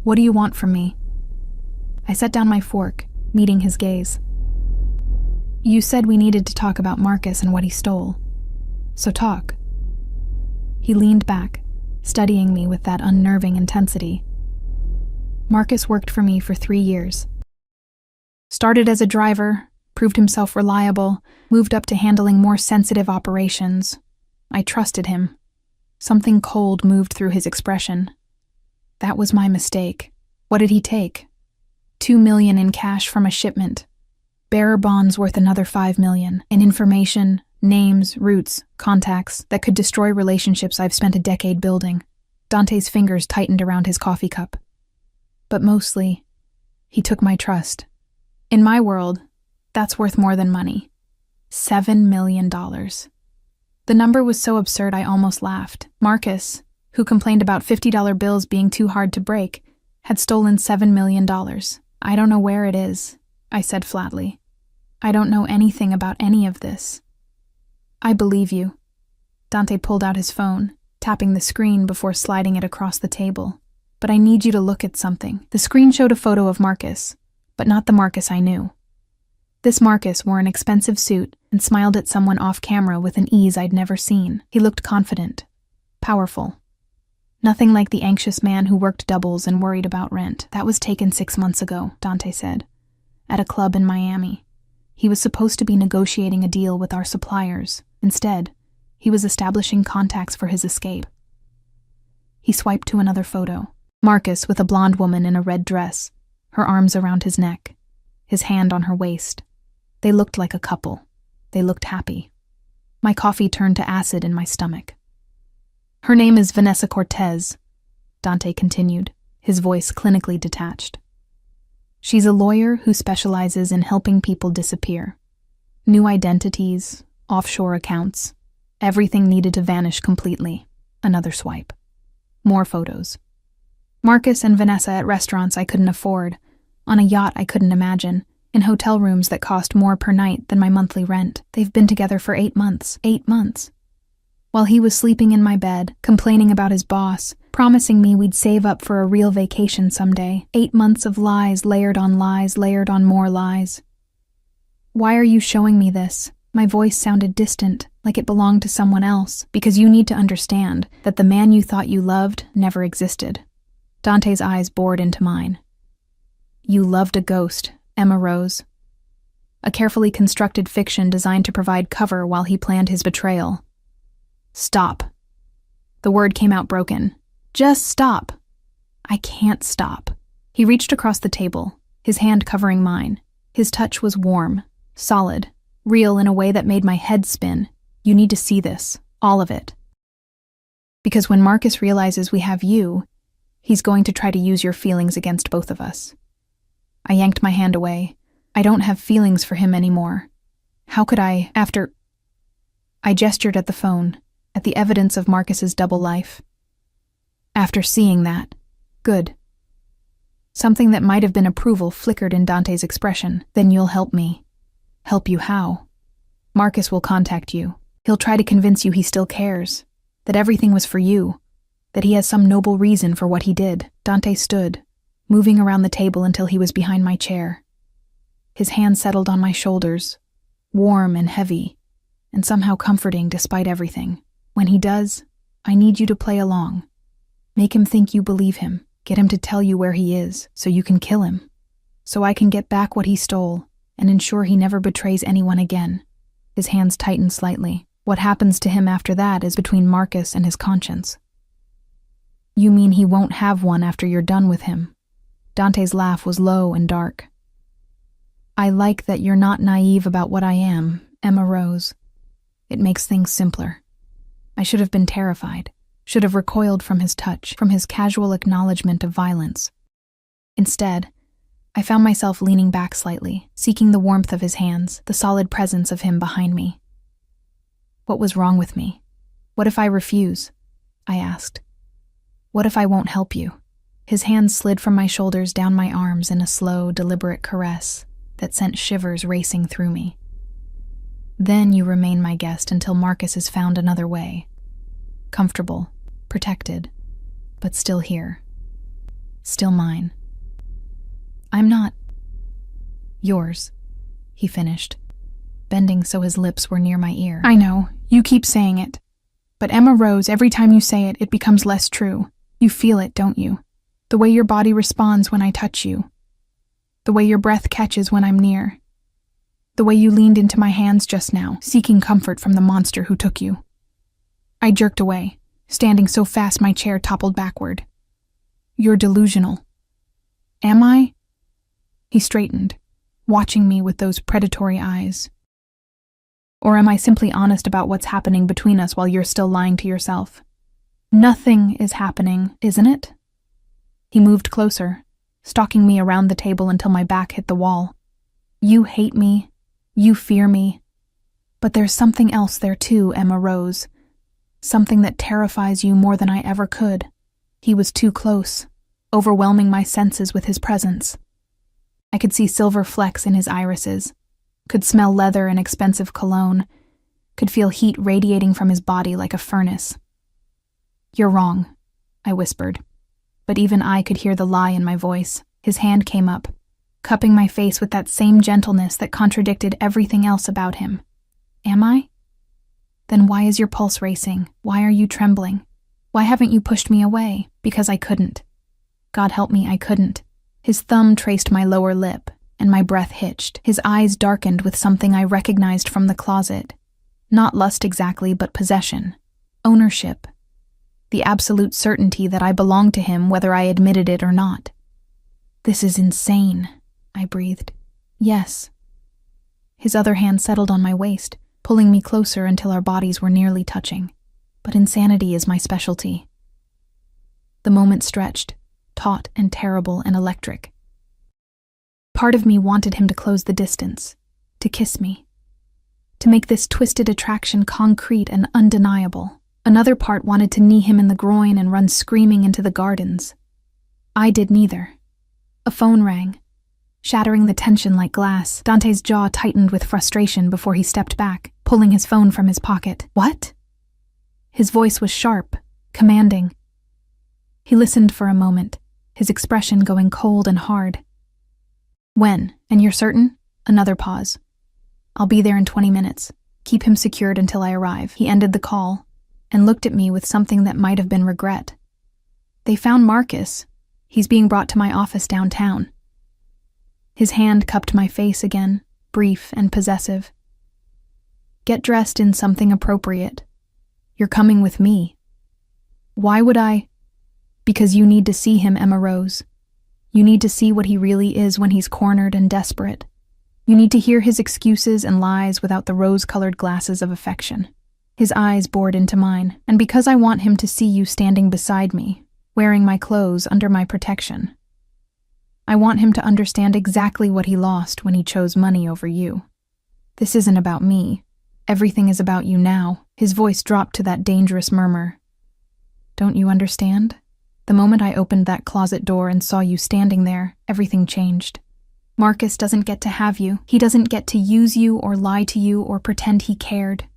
"What do you want from me?" I set down my fork, meeting his gaze. "You said we needed to talk about Marcus and what he stole. So talk." He leaned back, studying me with that unnerving intensity. Marcus worked for me for 3 years. Started as a driver, proved himself reliable, moved up to handling more sensitive operations. I trusted him. Something cold moved through his expression. That was my mistake. What did he take? $2 million in cash from a shipment. Bearer bonds worth another $5 million. And information, names, routes, contacts that could destroy relationships I've spent a decade building. Dante's fingers tightened around his coffee cup. But mostly, he took my trust. In my world, that's worth more than money. $7 million. The number was so absurd I almost laughed. Marcus, who complained about $50 bills being too hard to break, had stolen $7 million. "I don't know where it is," I said flatly. "I don't know anything about any of this." "I believe you." Dante pulled out his phone, tapping the screen before sliding it across the table. "But I need you to look at something." The screen showed a photo of Marcus, but not the Marcus I knew. This Marcus wore an expensive suit and smiled at someone off camera with an ease I'd never seen. He looked confident, powerful. Nothing like the anxious man who worked doubles and worried about rent. "That was taken 6 months ago," Dante said, "at a club in Miami. He was supposed to be negotiating a deal with our suppliers. Instead, he was establishing contacts for his escape." He swiped to another photo. Marcus with a blonde woman in a red dress, her arms around his neck, his hand on her waist. They looked like a couple. They looked happy. My coffee turned to acid in my stomach. "Her name is Vanessa Cortez," Dante continued, his voice clinically detached. "She's a lawyer who specializes in helping people disappear. New identities, offshore accounts, everything needed to vanish completely." Another swipe. More photos. Marcus and Vanessa at restaurants I couldn't afford, on a yacht I couldn't imagine, in hotel rooms that cost more per night than my monthly rent. They've been together for 8 months. 8 months. While he was sleeping in my bed, complaining about his boss, promising me we'd save up for a real vacation someday. 8 months of lies layered on more lies. "Why are you showing me this?" My voice sounded distant, like it belonged to someone else. "Because you need to understand that the man you thought you loved never existed." Dante's eyes bored into mine. "You loved a ghost, Emma Rose. A carefully constructed fiction designed to provide cover while he planned his betrayal." "Stop." The word came out broken. "Just stop." "I can't stop." He reached across the table, his hand covering mine. His touch was warm, solid, real in a way that made my head spin. "You need to see this, all of it. Because when Marcus realizes we have you, he's going to try to use your feelings against both of us." I yanked my hand away. I don't have feelings for him anymore. How could I, after... I gestured at the phone, at the evidence of Marcus's double life. "After seeing that, good." Something that might have been approval flickered in Dante's expression. "Then you'll help me." "Help you how?" Marcus will contact you. He'll try to convince you he still cares, that everything was for you, that he has some noble reason for what he did. Dante stood, moving around the table until he was behind my chair. His hand settled on my shoulders, warm and heavy, and somehow comforting despite everything. When he does, I need you to play along. Make him think you believe him. Get him to tell you where he is, so you can kill him. So I can get back what he stole and ensure he never betrays anyone again. His hands tightened slightly. What happens to him after that is between Marcus and his conscience. You mean he won't have one after you're done with him? Dante's laugh was low and dark. I like that you're not naive about what I am, Emma rose. It makes things simpler. I should have been terrified, should have recoiled from his touch, from his casual acknowledgement of violence. Instead, I found myself leaning back slightly, seeking the warmth of his hands, the solid presence of him behind me. What was wrong with me? What if I refuse? I asked. What if I won't help you? His hands slid from my shoulders down my arms in a slow, deliberate caress that sent shivers racing through me. Then you remain my guest until Marcus has found another way. Comfortable, protected, but still here. Still mine. I'm not yours, he finished, bending so his lips were near my ear. I know, you keep saying it. But Emma Rose, every time you say it, it becomes less true. You feel it, don't you? The way your body responds when I touch you. The way your breath catches when I'm near. The way you leaned into my hands just now, seeking comfort from the monster who took you. I jerked away, standing so fast my chair toppled backward. You're delusional. Am I? He straightened, watching me with those predatory eyes. Or am I simply honest about what's happening between us while you're still lying to yourself? Nothing is happening, isn't it? He moved closer, stalking me around the table until my back hit the wall. You hate me. You fear me. But there's something else there too, Emma Rose. Something that terrifies you more than I ever could. He was too close, overwhelming my senses with his presence. I could see silver flecks in his irises, could smell leather and expensive cologne, could feel heat radiating from his body like a furnace. You're wrong, I whispered, but even I could hear the lie in my voice. His hand came up, cupping my face with that same gentleness that contradicted everything else about him. Am I? Then why is your pulse racing? Why are you trembling? Why haven't you pushed me away? Because I couldn't. God help me, I couldn't. His thumb traced my lower lip, and my breath hitched. His eyes darkened with something I recognized from the closet. Not lust exactly, but possession. Ownership. The absolute certainty that I belonged to him whether I admitted it or not. This is insane, I breathed. Yes. His other hand settled on my waist, pulling me closer until our bodies were nearly touching. But insanity is my specialty. The moment stretched, taut and terrible and electric. Part of me wanted him to close the distance, to kiss me, to make this twisted attraction concrete and undeniable. Another part wanted to knee him in the groin and run screaming into the gardens. I did neither. A phone rang, shattering the tension like glass. Dante's jaw tightened with frustration before he stepped back, pulling his phone from his pocket. What? His voice was sharp, commanding. He listened for a moment, his expression going cold and hard. When? And you're certain? Another pause. I'll be there in 20 minutes. Keep him secured until I arrive. He ended the call and looked at me with something that might have been regret. They found Marcus. He's being brought to my office downtown. His hand cupped my face again, brief and possessive. Get dressed in something appropriate. You're coming with me. Why would I? Because you need to see him, Emma Rose. You need to see what he really is when he's cornered and desperate. You need to hear his excuses and lies without the rose-colored glasses of affection. His eyes bored into mine, and because I want him to see you standing beside me, wearing my clothes under my protection. I want him to understand exactly what he lost when he chose money over you. This isn't about me. Everything is about you now. His voice dropped to that dangerous murmur. Don't you understand? The moment I opened that closet door and saw you standing there, everything changed. Marcus doesn't get to have you. He doesn't get to use you or lie to you or pretend he cared.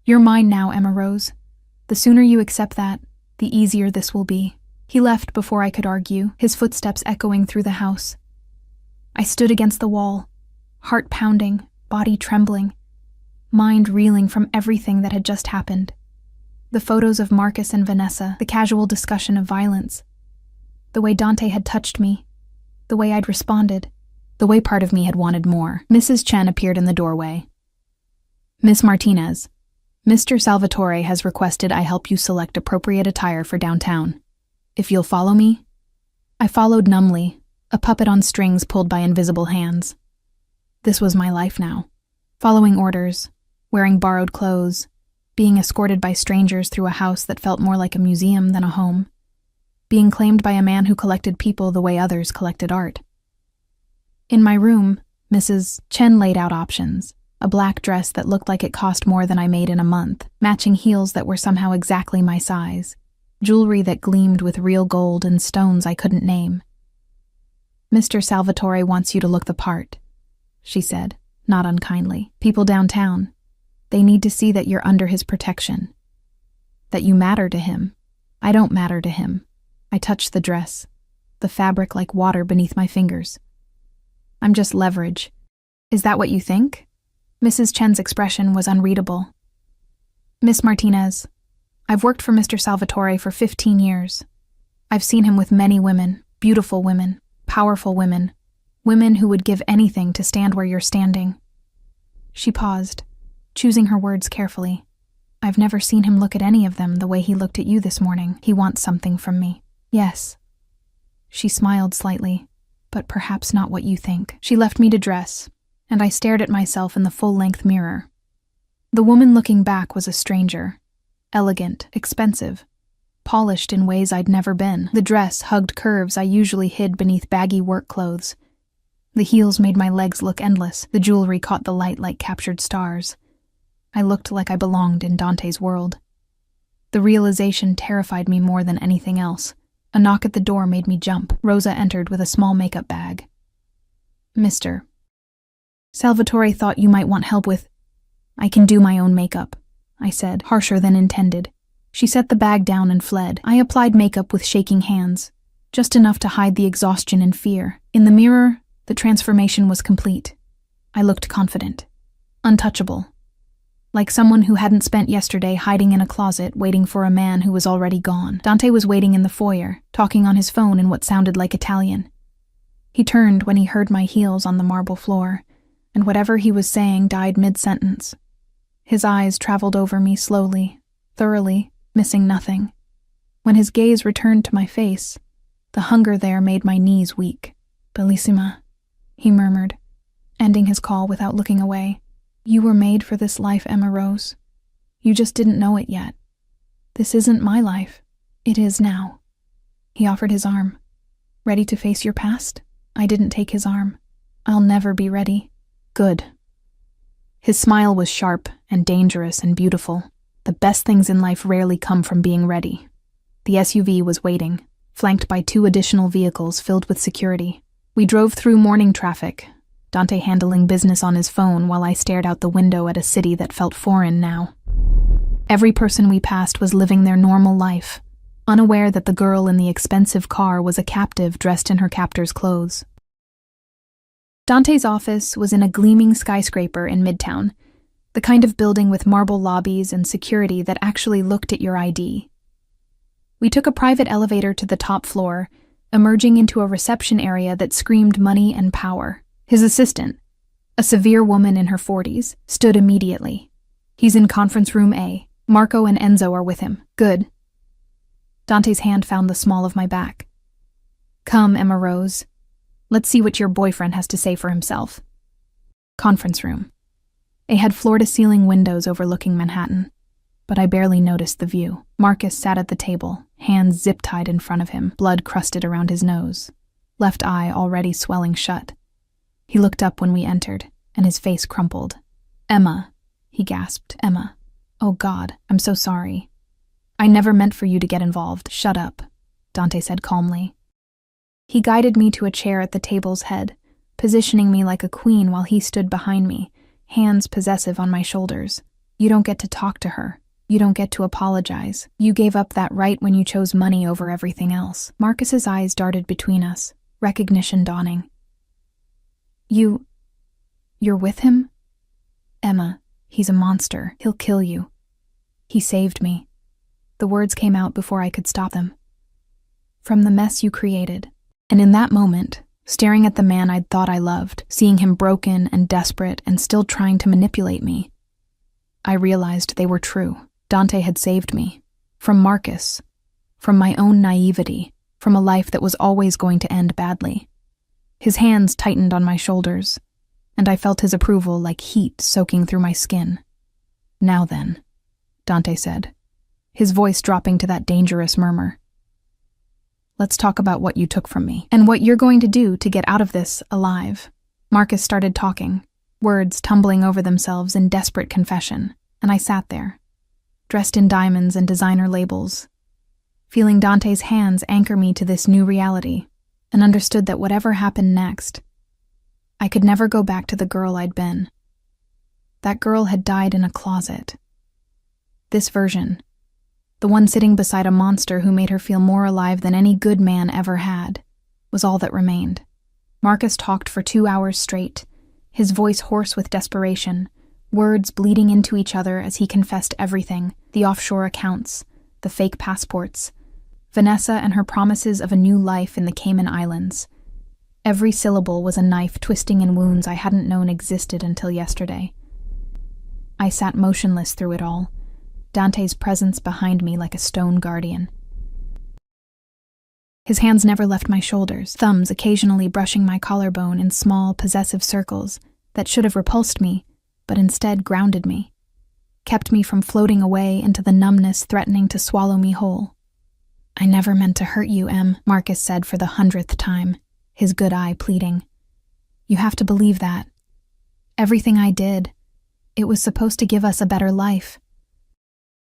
You're mine now, Emma Rose. The sooner you accept that, the easier this will be." He left before I could argue, his footsteps echoing through the house. I stood against the wall, heart pounding, body trembling, mind reeling from everything that had just happened. The photos of Marcus and Vanessa, the casual discussion of violence, the way Dante had touched me, the way I'd responded, the way part of me had wanted more. Mrs. Chen appeared in the doorway. "Miss Martinez, Mr. Salvatore has requested I help you select appropriate attire for downtown. If you'll follow me?" I followed numbly, a puppet on strings pulled by invisible hands. This was my life now. Following orders, wearing borrowed clothes, being escorted by strangers through a house that felt more like a museum than a home, being claimed by a man who collected people the way others collected art. In my room, Mrs. Chen laid out options. A black dress that looked like it cost more than I made in a month, matching heels that were somehow exactly my size, jewelry that gleamed with real gold and stones I couldn't name. "Mr. Salvatore wants you to look the part," she said, not unkindly. "People downtown, they need to see that you're under his protection, that you matter to him. I don't matter to him." I touched the dress, the fabric like water beneath my fingers. "I'm just leverage. Is that what you think?" Mrs. Chen's expression was unreadable. "Miss Martinez, I've worked for Mr. Salvatore for 15 years. I've seen him with many women, beautiful women, powerful women, women who would give anything to stand where you're standing." She paused, choosing her words carefully. "I've never seen him look at any of them the way he looked at you this morning. He wants something from me." "Yes." She smiled slightly, "But perhaps not what you think." She left me to dress, and I stared at myself in the full-length mirror. The woman looking back was a stranger. Elegant, expensive, polished in ways I'd never been. The dress hugged curves I usually hid beneath baggy work clothes. The heels made my legs look endless. The jewelry caught the light like captured stars. I looked like I belonged in Dante's world. The realization terrified me more than anything else. A knock at the door made me jump. Rosa entered with a small makeup bag. "Mr. Salvatore thought you might want help with—" "I can do my own makeup," I said, harsher than intended. She set the bag down and fled. I applied makeup with shaking hands, just enough to hide the exhaustion and fear. In the mirror, the transformation was complete. I looked confident, untouchable, like someone who hadn't spent yesterday hiding in a closet waiting for a man who was already gone. Dante was waiting in the foyer, talking on his phone in what sounded like Italian. He turned when he heard my heels on the marble floor, and whatever he was saying died mid-sentence. His eyes traveled over me slowly, thoroughly, missing nothing. When his gaze returned to my face, the hunger there made my knees weak. "Bellissima," he murmured, ending his call without looking away. "You were made for this life, Emma Rose. You just didn't know it yet. This isn't my life. It is now." He offered his arm. "Ready to face your past?" I didn't take his arm. "I'll never be ready." "Good." His smile was sharp and dangerous and beautiful. The best things in life rarely come from being ready. The SUV was waiting, flanked by 2 additional vehicles filled with security. We drove through morning traffic, Dante handling business on his phone while I stared out the window at a city that felt foreign now. Every person we passed was living their normal life, unaware that the girl in the expensive car was a captive dressed in her captor's clothes. Dante's office was in a gleaming skyscraper in Midtown, the kind of building with marble lobbies and security that actually looked at your ID. We took a private elevator to the top floor, emerging into a reception area that screamed money and power. His assistant, a severe woman in her 40s, stood immediately. "He's in conference room A. Marco and Enzo are with him." "Good." Dante's hand found the small of my back. "Come, Emma Rose. Let's see what your boyfriend has to say for himself." Conference room. It had floor-to-ceiling windows overlooking Manhattan, but I barely noticed the view. Marcus sat at the table, hands zip-tied in front of him, blood crusted around his nose, left eye already swelling shut. He looked up when we entered, and his face crumpled. "Emma," he gasped. "Emma. Oh God, I'm so sorry. I never meant for you to get involved." "Shut up," Dante said calmly. He guided me to a chair at the table's head, positioning me like a queen while he stood behind me, hands possessive on my shoulders. You don't get to talk to her. You don't get to apologize. You gave up that right when you chose money over everything else. Marcus's eyes darted between us, recognition dawning. You're with him? Emma, he's a monster. He'll kill you. He saved me. The words came out before I could stop them. From the mess you created. And in that moment, staring at the man I'd thought I loved, seeing him broken and desperate and still trying to manipulate me, I realized they were true. Dante had saved me. From Marcus. From my own naivety. From a life that was always going to end badly. His hands tightened on my shoulders, and I felt his approval like heat soaking through my skin. Now then, Dante said, his voice dropping to that dangerous murmur. Let's talk about what you took from me, and what you're going to do to get out of this alive. Marcus started talking, words tumbling over themselves in desperate confession, and I sat there, dressed in diamonds and designer labels, feeling Dante's hands anchor me to this new reality, and understood that whatever happened next, I could never go back to the girl I'd been. That girl had died in a closet. This version, the one sitting beside a monster who made her feel more alive than any good man ever had, was all that remained. Marcus talked for 2 hours straight, his voice hoarse with desperation, words bleeding into each other as he confessed everything, the offshore accounts, the fake passports, Vanessa and her promises of a new life in the Cayman Islands. Every syllable was a knife twisting in wounds I hadn't known existed until yesterday. I sat motionless through it all, Dante's presence behind me like a stone guardian. His hands never left my shoulders, thumbs occasionally brushing my collarbone in small, possessive circles that should have repulsed me, but instead grounded me, kept me from floating away into the numbness threatening to swallow me whole. I never meant to hurt you, Em, Marcus said for the 100th time, his good eye pleading. You have to believe that. Everything I did, it was supposed to give us a better life.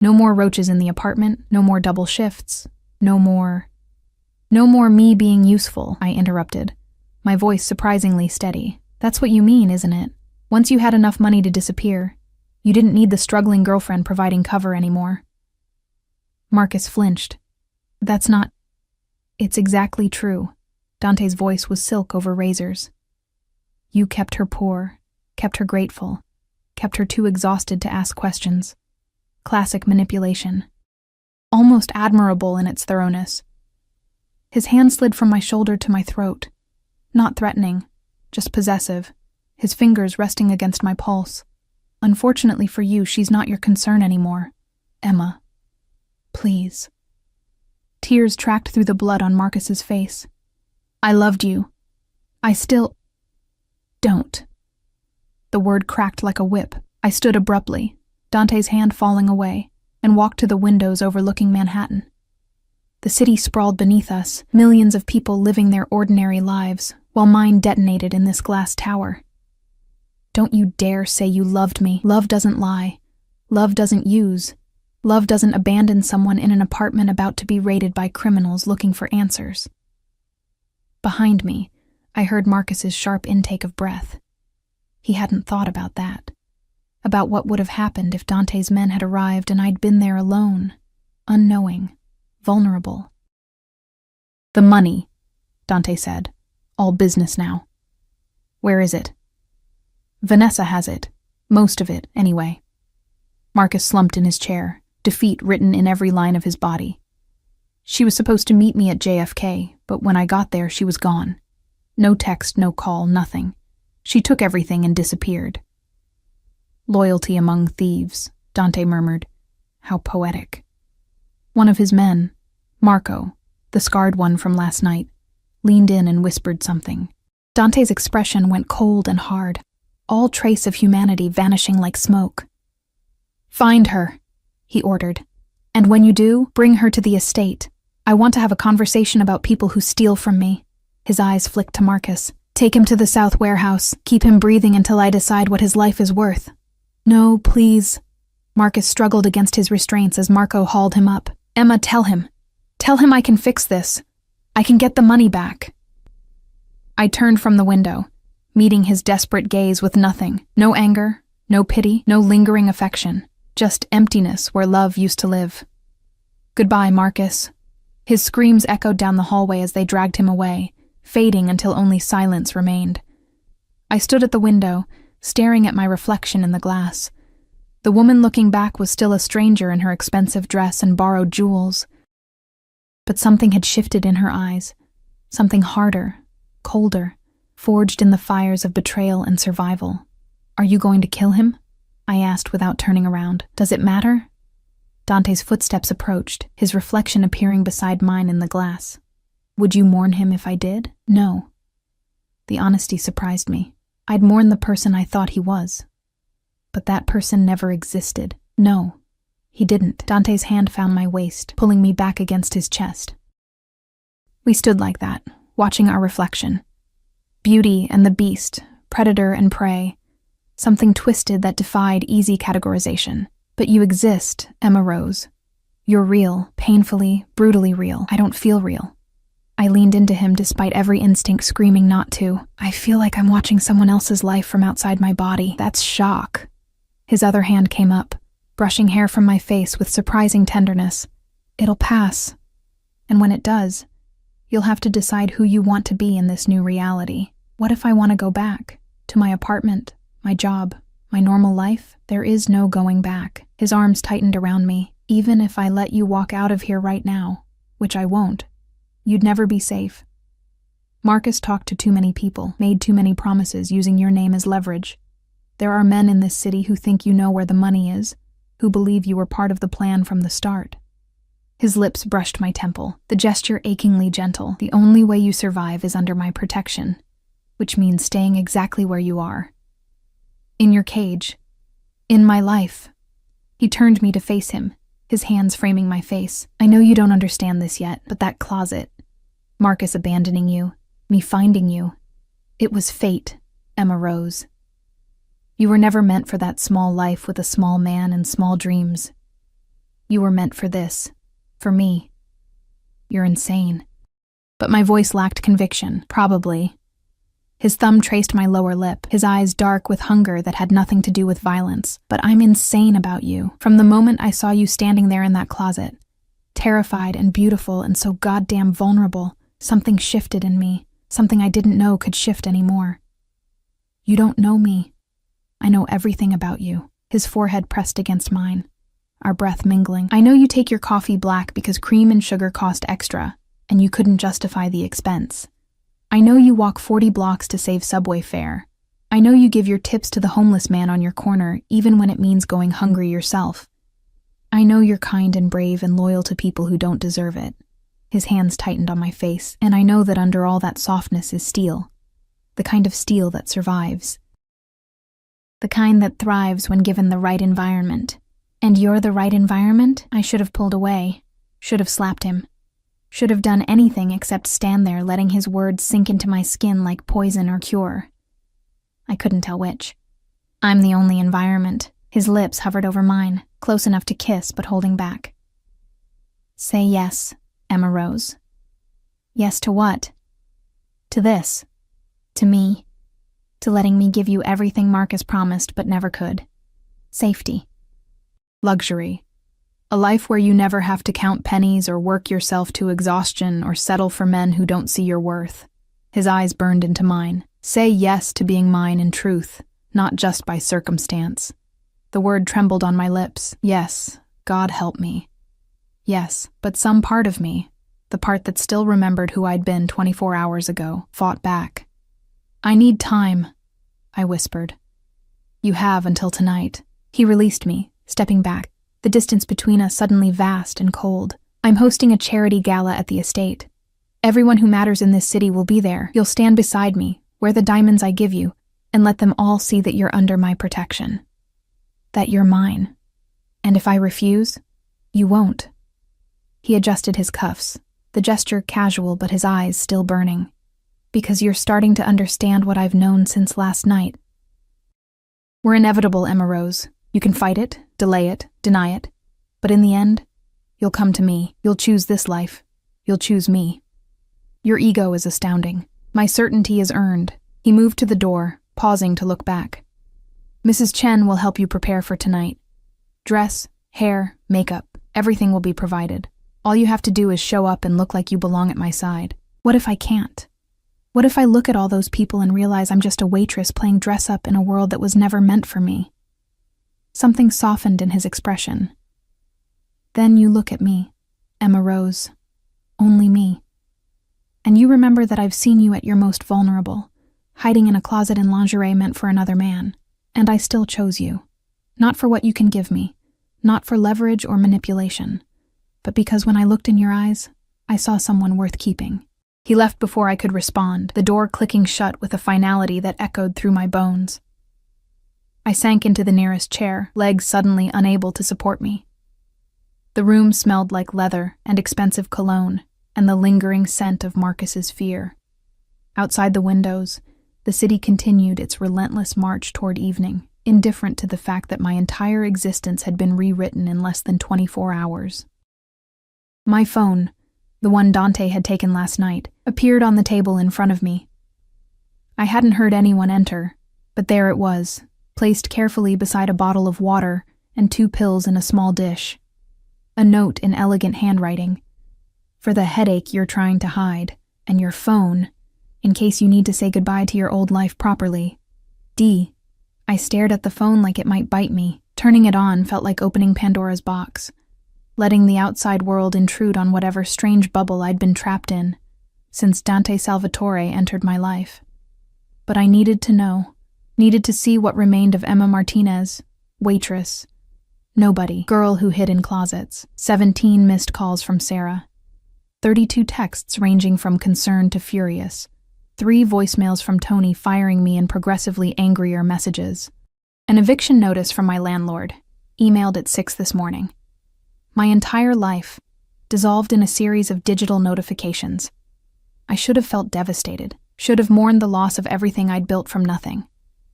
No more roaches in the apartment, no more double shifts, no more me being useful, I interrupted, my voice surprisingly steady. That's what you mean, isn't it? Once you had enough money to disappear, you didn't need the struggling girlfriend providing cover anymore. Marcus flinched. That's not... It's exactly true. Dante's voice was silk over razors. You kept her poor, kept her grateful, kept her too exhausted to ask questions. Classic manipulation. Almost admirable in its thoroughness. His hand slid from my shoulder to my throat. Not threatening, just possessive, his fingers resting against my pulse. Unfortunately for you, she's not your concern anymore. Emma. Please. Tears tracked through the blood on Marcus's face. I loved you. I still... Don't. The word cracked like a whip. I stood abruptly, Dante's hand falling away, and walked to the windows overlooking Manhattan. The city sprawled beneath us, millions of people living their ordinary lives, while mine detonated in this glass tower. Don't you dare say you loved me. Love doesn't lie. Love doesn't use. Love doesn't abandon someone in an apartment about to be raided by criminals looking for answers. Behind me, I heard Marcus's sharp intake of breath. He hadn't thought about that. About what would have happened if Dante's men had arrived and I'd been there alone, unknowing, vulnerable. The money, Dante said. All business now. Where is it? Vanessa has it. Most of it, anyway. Marcus slumped in his chair, defeat written in every line of his body. She was supposed to meet me at JFK, but when I got there, she was gone. No text, no call, nothing. She took everything and disappeared. Loyalty among thieves, Dante murmured. How poetic. One of his men, Marco, the scarred one from last night, leaned in and whispered something. Dante's expression went cold and hard, all trace of humanity vanishing like smoke. Find her, he ordered. And when you do, bring her to the estate. I want to have a conversation about people who steal from me. His eyes flicked to Marcus. Take him to the South Warehouse. Keep him breathing until I decide what his life is worth. No, please. Marcus struggled against his restraints as Marco hauled him up. Emma, tell him. Tell him I can fix this. I can get the money back. I turned from the window, meeting his desperate gaze with nothing. No anger, no pity, no lingering affection. Just emptiness where love used to live. "Goodbye, Marcus." His screams echoed down the hallway as they dragged him away, fading until only silence remained. I stood at the window, staring at my reflection in the glass. The woman looking back was still a stranger in her expensive dress and borrowed jewels. But something had shifted in her eyes, something harder, colder, forged in the fires of betrayal and survival. "Are you going to kill him?" I asked without turning around. "Does it matter?" Dante's footsteps approached, his reflection appearing beside mine in the glass. "Would you mourn him if I did?" "No." The honesty surprised me. I'd mourn the person I thought he was. But that person never existed. No, he didn't. Dante's hand found my waist, pulling me back against his chest. We stood like that, watching our reflection. Beauty and the beast, predator and prey. Something twisted that defied easy categorization. "But you exist, Emma Rose. You're real, painfully, brutally real. I don't feel real." I leaned into him despite every instinct screaming not to. "I feel like I'm watching someone else's life from outside my body. That's shock." His other hand came up, brushing hair from my face with surprising tenderness. "It'll pass. And when it does, you'll have to decide who you want to be in this new reality. What if I want to go back? To my apartment, my job, my normal life? There is no going back." His arms tightened around me. "Even if I let you walk out of here right now, which I won't, you'd never be safe. Marcus talked to too many people, made too many promises using your name as leverage. There are men in this city who think you know where the money is, who believe you were part of the plan from the start." His lips brushed my temple, the gesture achingly gentle. "The only way you survive is under my protection, which means staying exactly where you are. In your cage. In my life." He turned me to face him, his hands framing my face. "I know you don't understand this yet, but that closet, Marcus abandoning you, me finding you, it was fate, Emma Rose. You were never meant for that small life with a small man and small dreams. You were meant for this, for me. You're insane." But my voice lacked conviction, probably. His thumb traced my lower lip, his eyes dark with hunger that had nothing to do with violence. "But I'm insane about you. From the moment I saw you standing there in that closet, terrified and beautiful and so goddamn vulnerable, something shifted in me, something I didn't know could shift anymore. You don't know me. I know everything about you." His forehead pressed against mine, our breath mingling. "I know you take your coffee black because cream and sugar cost extra, and you couldn't justify the expense. I know you walk 40 blocks to save subway fare. I know you give your tips to the homeless man on your corner, even when it means going hungry yourself. I know you're kind and brave and loyal to people who don't deserve it." His hands tightened on my face, "and I know that under all that softness is steel. The kind of steel that survives. The kind that thrives when given the right environment. And you're the right environment?" I should have pulled away, should have slapped him. Should have done anything except stand there letting his words sink into my skin like poison or cure. I couldn't tell which. "I'm the only environment." His lips hovered over mine, close enough to kiss but holding back. "Say yes, Emma Rose." "Yes to what?" "To this. To me. To letting me give you everything Marcus promised but never could. Safety. Luxury. A life where you never have to count pennies or work yourself to exhaustion or settle for men who don't see your worth." His eyes burned into mine. "Say yes to being mine in truth, not just by circumstance." The word trembled on my lips. Yes, God help me. Yes, but some part of me, the part that still remembered who I'd been 24 hours ago, fought back. "I need time," I whispered. "You have until tonight." He released me, stepping back, the distance between us suddenly vast and cold. "I'm hosting a charity gala at the estate. Everyone who matters in this city will be there. You'll stand beside me, wear the diamonds I give you, and let them all see that you're under my protection. That you're mine. And if I refuse, you won't." He adjusted his cuffs, the gesture casual but his eyes still burning. "Because you're starting to understand what I've known since last night. We're inevitable, Emma Rose. You can fight it, delay it, deny it. But in the end, you'll come to me. You'll choose this life. You'll choose me. Your ego is astounding. My certainty is earned. He moved to the door, pausing to look back. Mrs. Chen will help you prepare for tonight. Dress, hair, makeup, everything will be provided. All you have to do is show up and look like you belong at my side. What if I can't? What if I look at all those people and realize I'm just a waitress playing dress-up in a world that was never meant for me? Something softened in his expression. Then you look at me, Emma Rose. Only me. And you remember that I've seen you at your most vulnerable, hiding in a closet in lingerie meant for another man. And I still chose you. Not for what you can give me, not for leverage or manipulation, but because when I looked in your eyes, I saw someone worth keeping. He left before I could respond, the door clicking shut with a finality that echoed through my bones. I sank into the nearest chair, legs suddenly unable to support me. The room smelled like leather and expensive cologne, and the lingering scent of Marcus's fear. Outside the windows, the city continued its relentless march toward evening, indifferent to the fact that my entire existence had been rewritten in less than 24 hours. My phone, the one Dante had taken last night, appeared on the table in front of me. I hadn't heard anyone enter, but there it was, placed carefully beside a bottle of water and 2 pills in a small dish. A note in elegant handwriting. For the headache you're trying to hide, and your phone, in case you need to say goodbye to your old life properly. D. I stared at the phone like it might bite me. Turning it on felt like opening Pandora's box, letting the outside world intrude on whatever strange bubble I'd been trapped in since Dante Salvatore entered my life. But I needed to know, needed to see what remained of Emma Martinez, waitress, nobody, girl who hid in closets, 17 missed calls from Sarah, 32 texts ranging from concerned to furious, 3 voicemails from Tony firing me in progressively angrier messages, an eviction notice from my landlord, emailed at 6 this morning. My entire life, dissolved in a series of digital notifications. I should have felt devastated, should have mourned the loss of everything I'd built from nothing.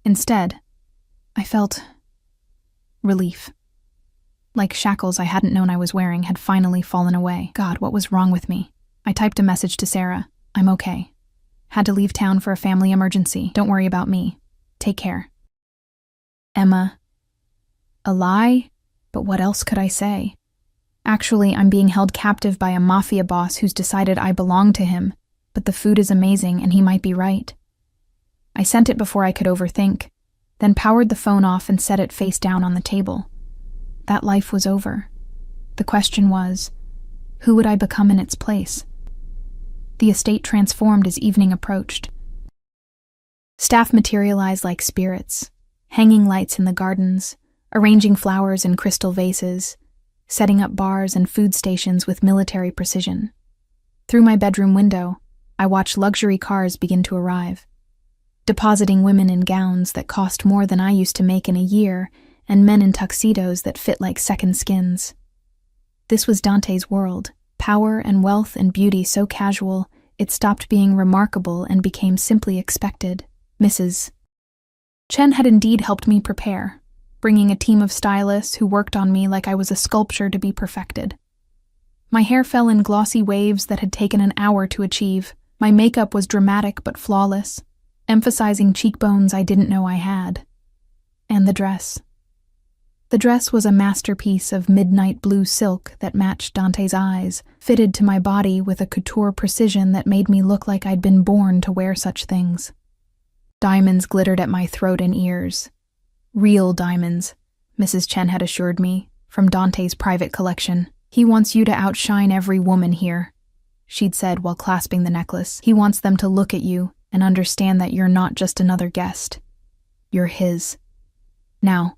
Instead, I felt relief. Like shackles I hadn't known I was wearing had finally fallen away. God, what was wrong with me? I typed a message to Sarah. I'm okay. Had to leave town for a family emergency. Don't worry about me. Take care. Emma. A lie? But what else could I say? Actually, I'm being held captive by a Mafia boss who's decided I belong to him, but the food is amazing and he might be right. I sent it before I could overthink, then powered the phone off and set it face down on the table. That life was over. The question was, who would I become in its place? The estate transformed as evening approached. Staff materialized like spirits, hanging lights in the gardens, arranging flowers in crystal vases, setting up bars and food stations with military precision. Through my bedroom window, I watched luxury cars begin to arrive, depositing women in gowns that cost more than I used to make in a year and men in tuxedos that fit like second skins. This was Dante's world, power and wealth and beauty so casual it stopped being remarkable and became simply expected. Mrs. Chen had indeed helped me prepare, bringing a team of stylists who worked on me like I was a sculpture to be perfected. My hair fell in glossy waves that had taken an hour to achieve. My makeup was dramatic but flawless, emphasizing cheekbones I didn't know I had. And the dress. The dress was a masterpiece of midnight blue silk that matched Dante's eyes, fitted to my body with a couture precision that made me look like I'd been born to wear such things. Diamonds glittered at my throat and ears. Real diamonds, Mrs. Chen had assured me, from Dante's private collection. He wants you to outshine every woman here, she'd said while clasping the necklace. He wants them to look at you and understand that you're not just another guest. You're his. Now,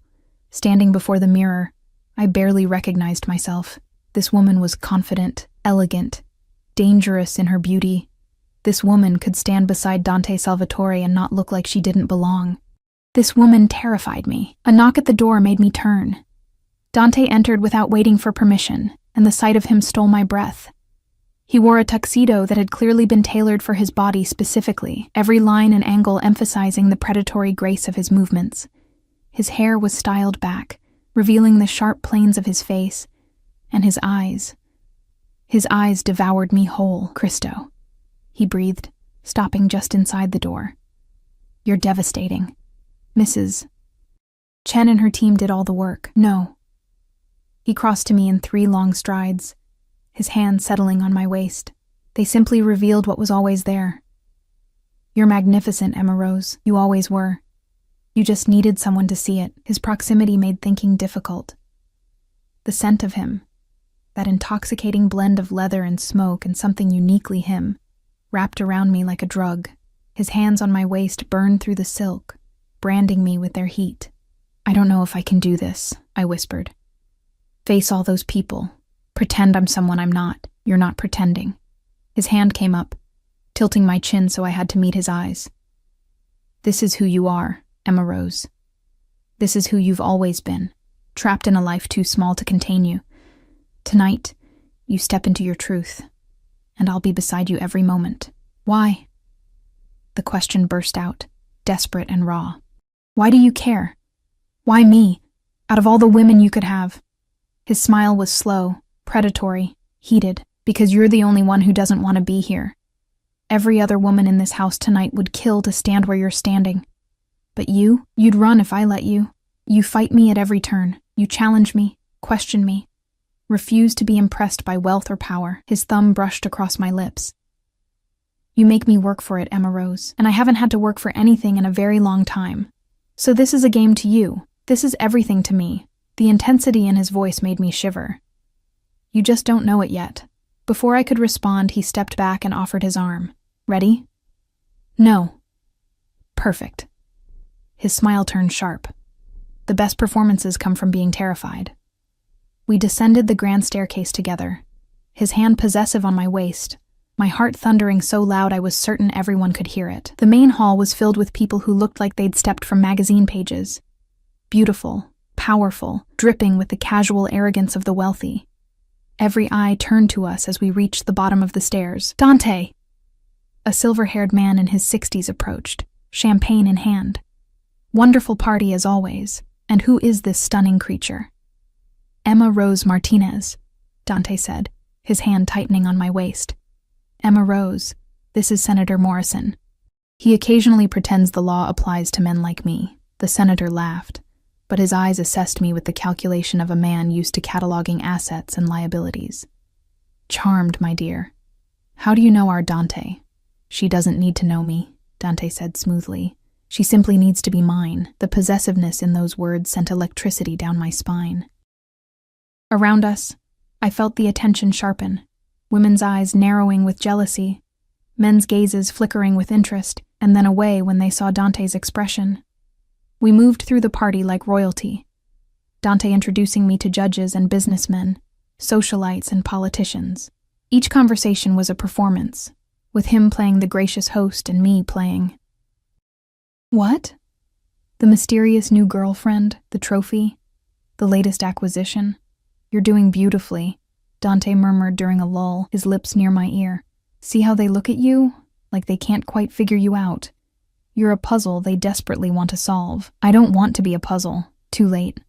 standing before the mirror, I barely recognized myself. This woman was confident, elegant, dangerous in her beauty. This woman could stand beside Dante Salvatore and not look like she didn't belong. This woman terrified me. A knock at the door made me turn. Dante entered without waiting for permission, and the sight of him stole my breath. He wore a tuxedo that had clearly been tailored for his body specifically, every line and angle emphasizing the predatory grace of his movements. His hair was styled back, revealing the sharp planes of his face, and his eyes. His eyes devoured me whole. Cristo, he breathed, stopping just inside the door. You're devastating. Mrs. Chen and her team did all the work. No. He crossed to me in 3 long strides, his hand settling on my waist. They simply revealed what was always there. You're magnificent, Emma Rose. You always were. You just needed someone to see it. His proximity made thinking difficult. The scent of him, that intoxicating blend of leather and smoke and something uniquely him, wrapped around me like a drug. His hands on my waist burned through the silk, branding me with their heat. I don't know if I can do this, I whispered. Face all those people. Pretend I'm someone I'm not. You're not pretending. His hand came up, tilting my chin so I had to meet his eyes. This is who you are, Emma Rose. This is who you've always been, trapped in a life too small to contain you. Tonight, you step into your truth, and I'll be beside you every moment. Why? The question burst out, desperate and raw. Why do you care? Why me, out of all the women you could have? His smile was slow, predatory, heated, because you're the only one who doesn't want to be here. Every other woman in this house tonight would kill to stand where you're standing. But you'd run if I let you. You fight me at every turn. You challenge me, question me, refuse to be impressed by wealth or power. His thumb brushed across my lips. You make me work for it, Emma Rose, and I haven't had to work for anything in a very long time. So this is a game to you. This is everything to me. The intensity in his voice made me shiver. You just don't know it yet. Before I could respond, he stepped back and offered his arm. Ready? No. Perfect. His smile turned sharp. The best performances come from being terrified. We descended the grand staircase together, his hand possessive on my waist, my heart thundering so loud I was certain everyone could hear it. The main hall was filled with people who looked like they'd stepped from magazine pages. Beautiful, powerful, dripping with the casual arrogance of the wealthy. Every eye turned to us as we reached the bottom of the stairs. Dante! A silver-haired man in his 60s approached, champagne in hand. Wonderful party as always. And who is this stunning creature? Emma Rose Martinez, Dante said, his hand tightening on my waist. Emma Rose, this is Senator Morrison. He occasionally pretends the law applies to men like me. The senator laughed, but his eyes assessed me with the calculation of a man used to cataloging assets and liabilities. Charmed, my dear. How do you know our Dante? She doesn't need to know me, Dante said smoothly. She simply needs to be mine. The possessiveness in those words sent electricity down my spine. Around us, I felt the attention sharpen, women's eyes narrowing with jealousy, men's gazes flickering with interest, and then away when they saw Dante's expression. We moved through the party like royalty, Dante introducing me to judges and businessmen, socialites and politicians. Each conversation was a performance, with him playing the gracious host and me playing. What? The mysterious new girlfriend, the trophy, the latest acquisition? You're doing beautifully, Dante murmured during a lull, his lips near my ear. See how they look at you? Like they can't quite figure you out. You're a puzzle they desperately want to solve. I don't want to be a puzzle. Too late.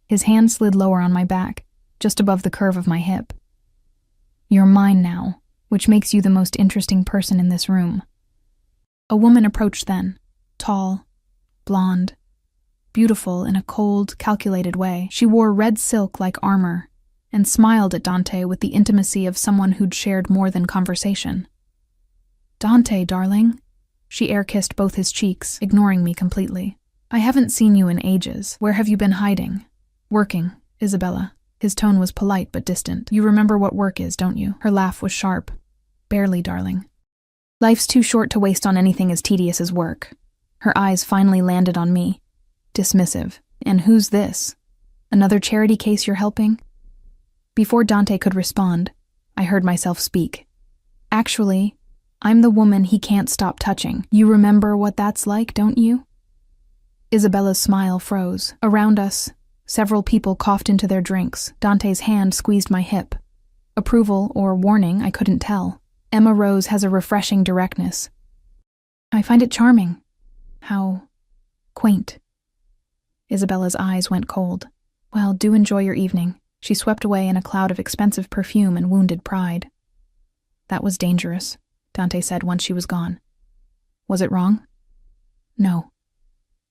His hand slid lower on my back, just above the curve of my hip. You're mine now, which makes you the most interesting person in this room. A woman approached then, tall, blonde, beautiful in a cold, calculated way. She wore red silk like armor and smiled at Dante with the intimacy of someone who'd shared more than conversation. Dante, darling. She air-kissed both his cheeks, ignoring me completely. I haven't seen you in ages. Where have you been hiding? Working, Isabella. His tone was polite but distant. You remember what work is, don't you? Her laugh was sharp. Barely, darling. Life's too short to waste on anything as tedious as work. Her eyes finally landed on me. Dismissive. And who's this? Another charity case you're helping? Before Dante could respond, I heard myself speak. Actually, I'm the woman he can't stop touching. You remember what that's like, don't you? Isabella's smile froze. Around us, several people coughed into their drinks. Dante's hand squeezed my hip. Approval or warning, I couldn't tell. Emma Rose has a refreshing directness. I find it charming. How quaint. Isabella's eyes went cold. Well, do enjoy your evening. She swept away in a cloud of expensive perfume and wounded pride. That was dangerous, Dante said once she was gone. Was it wrong? No.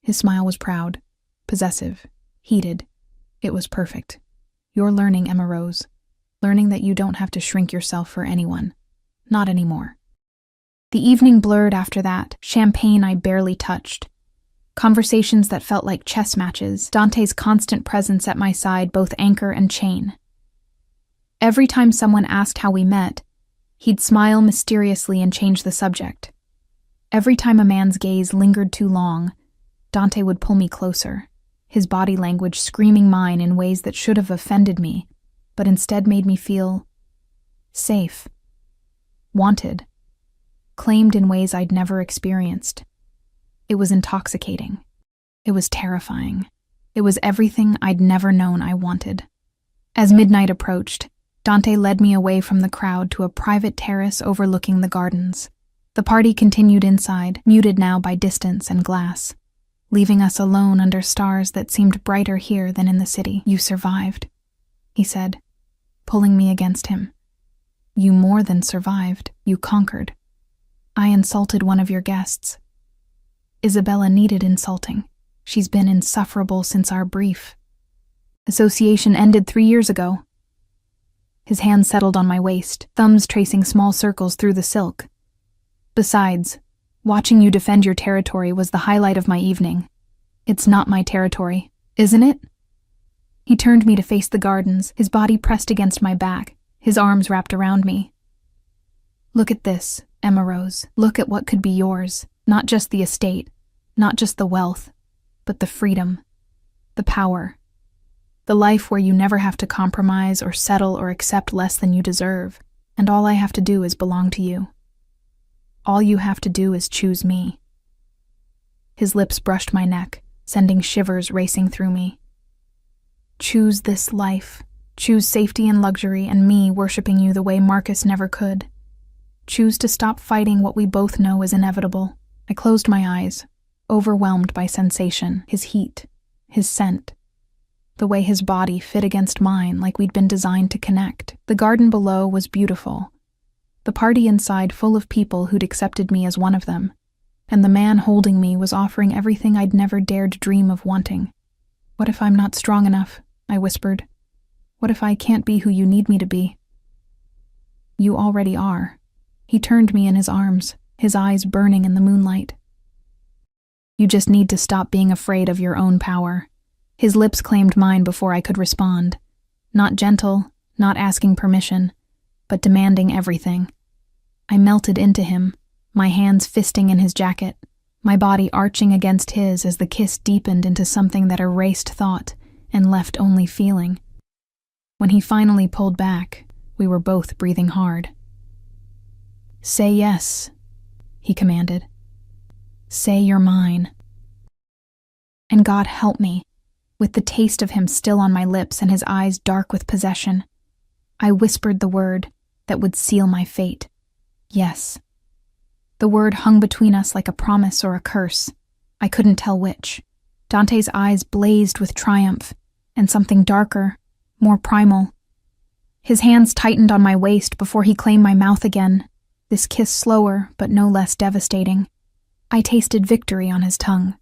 His smile was proud, possessive, heated. It was perfect. You're learning, Emma Rose. Learning that you don't have to shrink yourself for anyone. Not anymore. The evening blurred after that, champagne I barely touched. Conversations that felt like chess matches, Dante's constant presence at my side, both anchor and chain. Every time someone asked how we met, he'd smile mysteriously and change the subject. Every time a man's gaze lingered too long, Dante would pull me closer, his body language screaming mine in ways that should have offended me, but instead made me feel safe, wanted, claimed in ways I'd never experienced. It was intoxicating. It was terrifying. It was everything I'd never known I wanted. As midnight approached, Dante led me away from the crowd to a private terrace overlooking the gardens. The party continued inside, muted now by distance and glass, leaving us alone under stars that seemed brighter here than in the city. You survived, he said, pulling me against him. You more than survived, you conquered. I insulted one of your guests. Isabella needed insulting. She's been insufferable since our brief association ended 3 years ago. His hand settled on my waist, thumbs tracing small circles through the silk. Besides, watching you defend your territory was the highlight of my evening. It's not my territory, isn't it? He turned me to face the gardens, his body pressed against my back, his arms wrapped around me. Look at this, Emma Rose. Look at what could be yours. Not just the estate, not just the wealth, but the freedom, the power, the life where you never have to compromise or settle or accept less than you deserve, and all I have to do is belong to you. All you have to do is choose me. His lips brushed my neck, sending shivers racing through me. Choose this life. Choose safety and luxury and me worshiping you the way Marcus never could. Choose to stop fighting what we both know is inevitable. I closed my eyes, overwhelmed by sensation, his heat, his scent, the way his body fit against mine like we'd been designed to connect. The garden below was beautiful, the party inside full of people who'd accepted me as one of them, and the man holding me was offering everything I'd never dared dream of wanting. What if I'm not strong enough? I whispered. What if I can't be who you need me to be? You already are. He turned me in his arms, his eyes burning in the moonlight. You just need to stop being afraid of your own power. His lips claimed mine before I could respond. Not gentle, not asking permission, but demanding everything. I melted into him, my hands fisting in his jacket, my body arching against his as the kiss deepened into something that erased thought and left only feeling. When he finally pulled back, we were both breathing hard. Say yes, he commanded. Say you're mine. And God help me, with the taste of him still on my lips and his eyes dark with possession, I whispered the word that would seal my fate. Yes. The word hung between us like a promise or a curse. I couldn't tell which. Dante's eyes blazed with triumph, and something darker, more primal. His hands tightened on my waist before he claimed my mouth again, this kiss slower but no less devastating. I tasted victory on his tongue,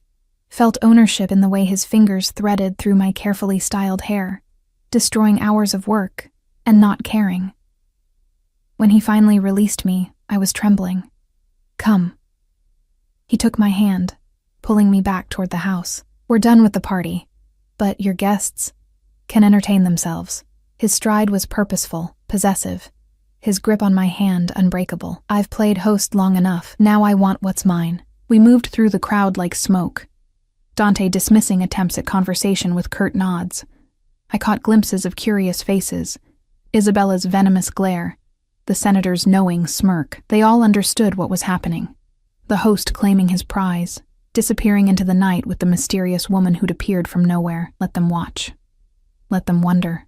felt ownership in the way his fingers threaded through my carefully styled hair, destroying hours of work and not caring. When he finally released me, I was trembling. Come. He took my hand, pulling me back toward the house. We're done with the party, but your guests can entertain themselves. His stride was purposeful, possessive, his grip on my hand unbreakable. I've played host long enough. Now I want what's mine. We moved through the crowd like smoke, Dante dismissing attempts at conversation with curt nods. I caught glimpses of curious faces, Isabella's venomous glare, the senator's knowing smirk. They all understood what was happening. The host claiming his prize, disappearing into the night with the mysterious woman who'd appeared from nowhere. Let them watch. Let them wonder.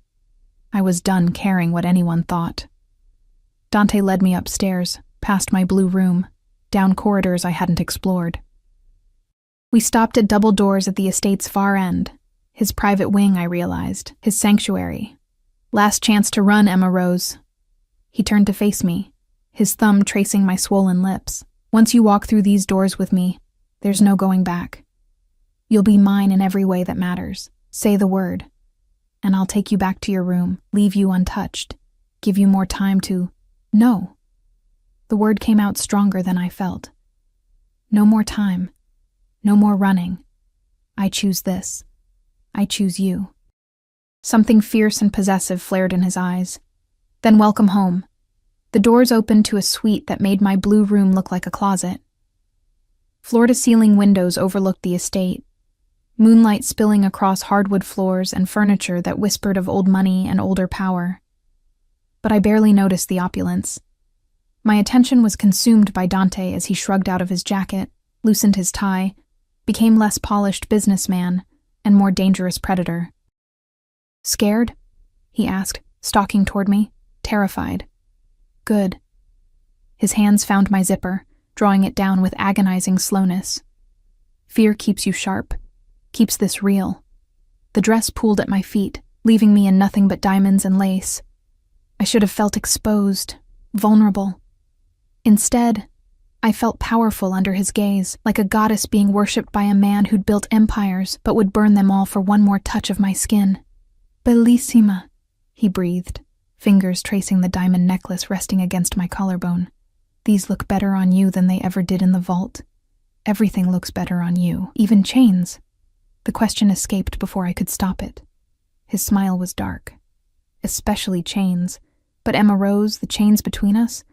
I was done caring what anyone thought. Dante led me upstairs, past my blue room, down corridors I hadn't explored. We stopped at double doors at the estate's far end, his private wing, I realized, his sanctuary. Last chance to run, Emma Rose. He turned to face me, his thumb tracing my swollen lips. Once you walk through these doors with me, There's no going back. You'll be mine in every way that matters. Say the word, and I'll take you back to your room, leave you untouched, give you more time to... No. The word came out stronger than I felt. No more time. No more running. I choose this. I choose you. Something fierce and possessive flared in his eyes. Then welcome home. The doors opened to a suite that made my blue room look like a closet. Floor-to-ceiling windows overlooked the estate, moonlight spilling across hardwood floors and furniture that whispered of old money and older power. But I barely noticed the opulence. My attention was consumed by Dante as he shrugged out of his jacket, loosened his tie, became less polished businessman and more dangerous predator. Scared? He asked, stalking toward me, terrified. Good. His hands found my zipper, drawing it down with agonizing slowness. Fear keeps you sharp, keeps this real. The dress pooled at my feet, leaving me in nothing but diamonds and lace. I should have felt exposed, vulnerable. Instead, I felt powerful under his gaze, like a goddess being worshipped by a man who'd built empires but would burn them all for one more touch of my skin. Bellissima, he breathed, fingers tracing the diamond necklace resting against my collarbone. These look better on you than they ever did in the vault. Everything looks better on you, even chains. The question escaped before I could stop it. His smile was dark. Especially chains. But Emma Rose, the chains between us,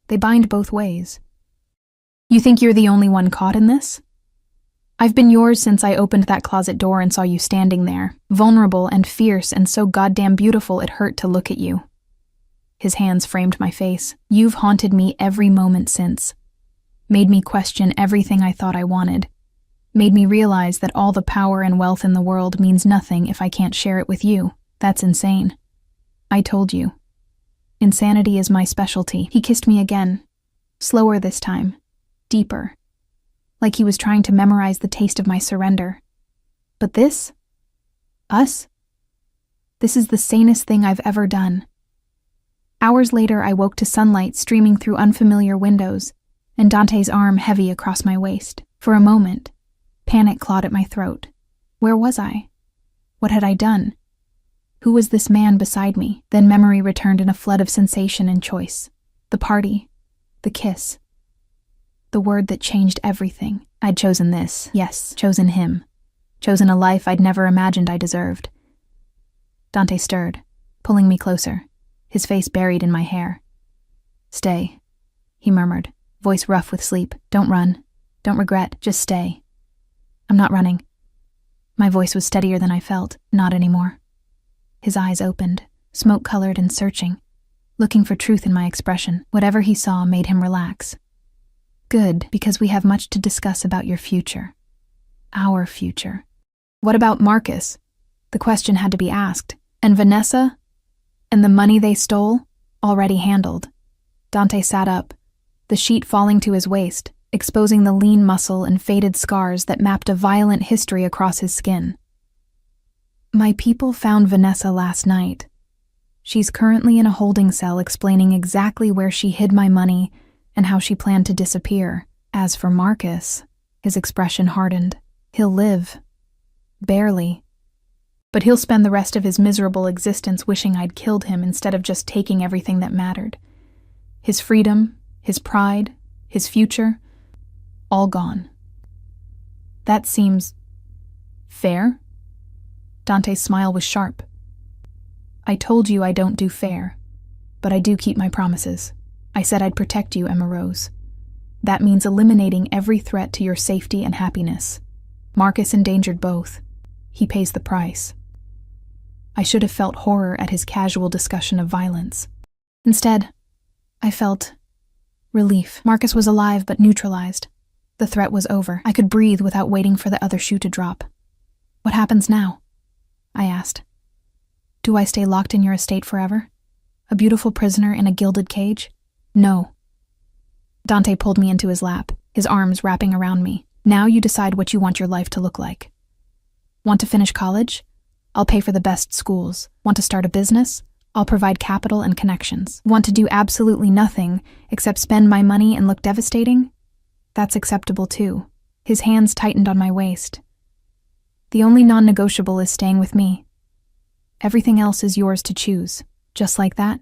they bind both ways. You think you're the only one caught in this? I've been yours since I opened that closet door and saw you standing there, vulnerable and fierce and so goddamn beautiful it hurt to look at you. His hands framed my face. You've haunted me every moment since. Made me question everything I thought I wanted. Made me realize that all the power and wealth in the world means nothing if I can't share it with you. That's insane. I told you. Insanity is my specialty. He kissed me again. Slower this time. Deeper. Like he was trying to memorize the taste of my surrender. But this? Us? This is the sanest thing I've ever done. Hours later, I woke to sunlight streaming through unfamiliar windows, and Dante's arm heavy across my waist. For a moment, panic clawed at my throat. Where was I? What had I done? Who was this man beside me? Then memory returned in a flood of sensation and choice. The party. The kiss. The word that changed everything. I'd chosen this. Yes, chosen him. Chosen a life I'd never imagined I deserved. Dante stirred, pulling me closer, his face buried in my hair. Stay, he murmured, voice rough with sleep. Don't run. Don't regret. Just stay. I'm not running. My voice was steadier than I felt. Not anymore. His eyes opened, smoke-colored and searching, looking for truth in my expression. Whatever he saw made him relax. Good, because we have much to discuss about your future. Our future. What about Marcus? The question had to be asked. And Vanessa? And the money they stole? Already handled. Dante sat up, the sheet falling to his waist, exposing the lean muscle and faded scars that mapped a violent history across his skin. My people found Vanessa last night. She's currently in a holding cell explaining exactly where she hid my money and how she planned to disappear. As for Marcus, his expression hardened. He'll live. Barely. But he'll spend the rest of his miserable existence wishing I'd killed him instead of just taking everything that mattered. His freedom, his pride, his future, all gone. That seems... fair? Dante's smile was sharp. I told you I don't do fair, but I do keep my promises. I said I'd protect you, Emma Rose. That means eliminating every threat to your safety and happiness. Marcus endangered both. He pays the price. I should have felt horror at his casual discussion of violence. Instead, I felt relief. Marcus was alive but neutralized. The threat was over. I could breathe without waiting for the other shoe to drop. What happens now? I asked. Do I stay locked in your estate forever? A beautiful prisoner in a gilded cage? No. Dante pulled me into his lap, his arms wrapping around me. Now you decide what you want your life to look like. Want to finish college? I'll pay for the best schools. Want to start a business? I'll provide capital and connections. Want to do absolutely nothing except spend my money and look devastating? That's acceptable too. His hands tightened on my waist. The only non-negotiable is staying with me. Everything else is yours to choose. Just like that?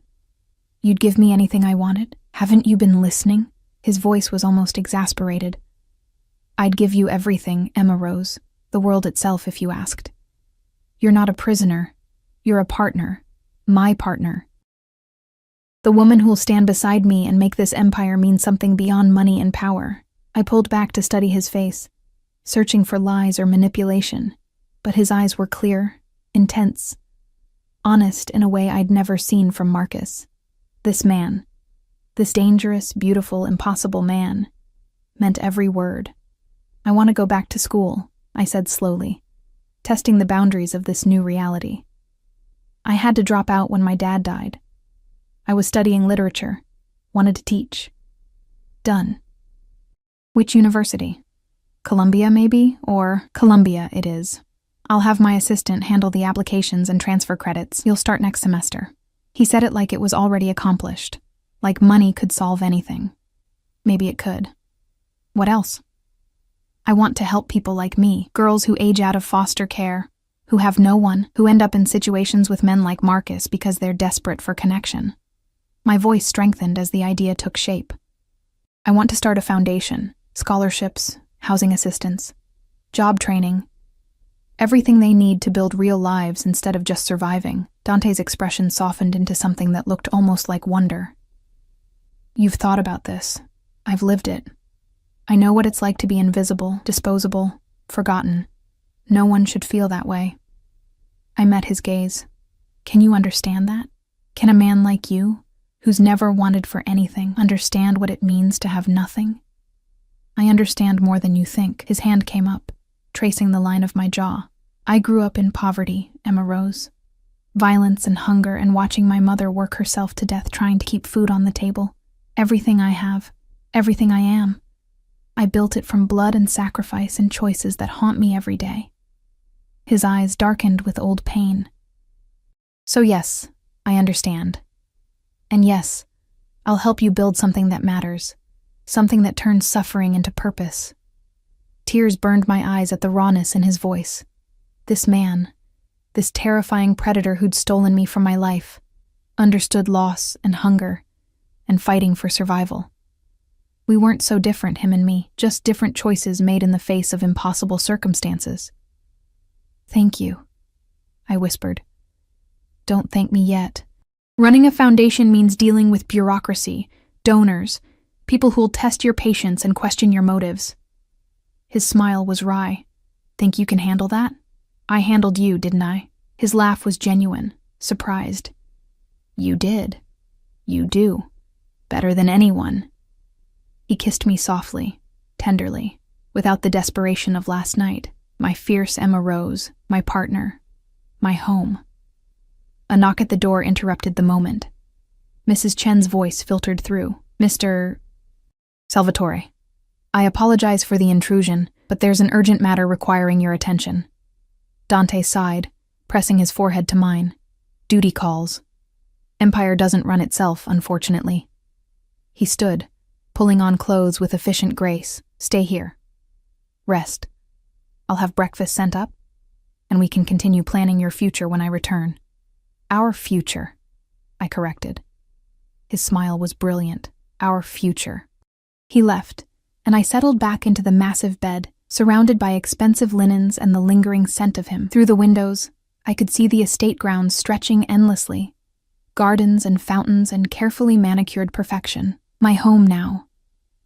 You'd give me anything I wanted? Haven't you been listening? His voice was almost exasperated. I'd give you everything, Emma Rose. The world itself, if you asked. You're not a prisoner. You're a partner. My partner. The woman who'll stand beside me and make this empire mean something beyond money and power. I pulled back to study his face, searching for lies or manipulation, but his eyes were clear, intense, honest in a way I'd never seen from Marcus. This man, this dangerous, beautiful, impossible man, meant every word. I want to go back to school, I said slowly, testing the boundaries of this new reality. I had to drop out when my dad died. I was studying literature, wanted to teach. Done. Which university? Columbia, maybe? Or Columbia it is. I'll have my assistant handle the applications and transfer credits. You'll start next semester. He said it like it was already accomplished, like money could solve anything. Maybe it could. What else? I want to help people like me, girls who age out of foster care, who have no one, who end up in situations with men like Marcus because they're desperate for connection. My voice strengthened as the idea took shape. I want to start a foundation, scholarships, housing assistance, job training, everything they need to build real lives instead of just surviving. Dante's expression softened into something that looked almost like wonder. You've thought about this. I've lived it. I know what it's like to be invisible, disposable, forgotten. No one should feel that way. I met his gaze. Can you understand that? Can a man like you, who's never wanted for anything, understand what it means to have nothing? I understand more than you think. His hand came up, tracing the line of my jaw. I grew up in poverty, Emma Rose. Violence and hunger and watching my mother work herself to death trying to keep food on the table. Everything I have, everything I am. I built it from blood and sacrifice and choices that haunt me every day. His eyes darkened with old pain. So yes, I understand. And yes, I'll help you build something that matters, something that turns suffering into purpose. Tears burned my eyes at the rawness in his voice. This man, this terrifying predator who'd stolen me from my life, understood loss and hunger and fighting for survival. We weren't so different, him and me, just different choices made in the face of impossible circumstances. Thank you, I whispered. Don't thank me yet. Running a foundation means dealing with bureaucracy, donors, people who'll test your patience and question your motives. His smile was wry. Think you can handle that? I handled you, didn't I? His laugh was genuine, surprised. You did. You do. Better than anyone. He kissed me softly, tenderly, without the desperation of last night. My fierce Emma Rose, my partner, my home. A knock at the door interrupted the moment. Mrs. Chen's voice filtered through. Mr. Salvatore, I apologize for the intrusion, but there's an urgent matter requiring your attention. Dante sighed, pressing his forehead to mine. Duty calls. Empire doesn't run itself, unfortunately. He stood, pulling on clothes with efficient grace. Stay here. Rest. I'll have breakfast sent up, and we can continue planning your future when I return. Our future, I corrected. His smile was brilliant. Our future. He left, and I settled back into the massive bed, surrounded by expensive linens and the lingering scent of him. Through the windows, I could see the estate grounds stretching endlessly. Gardens and fountains and carefully manicured perfection. My home now.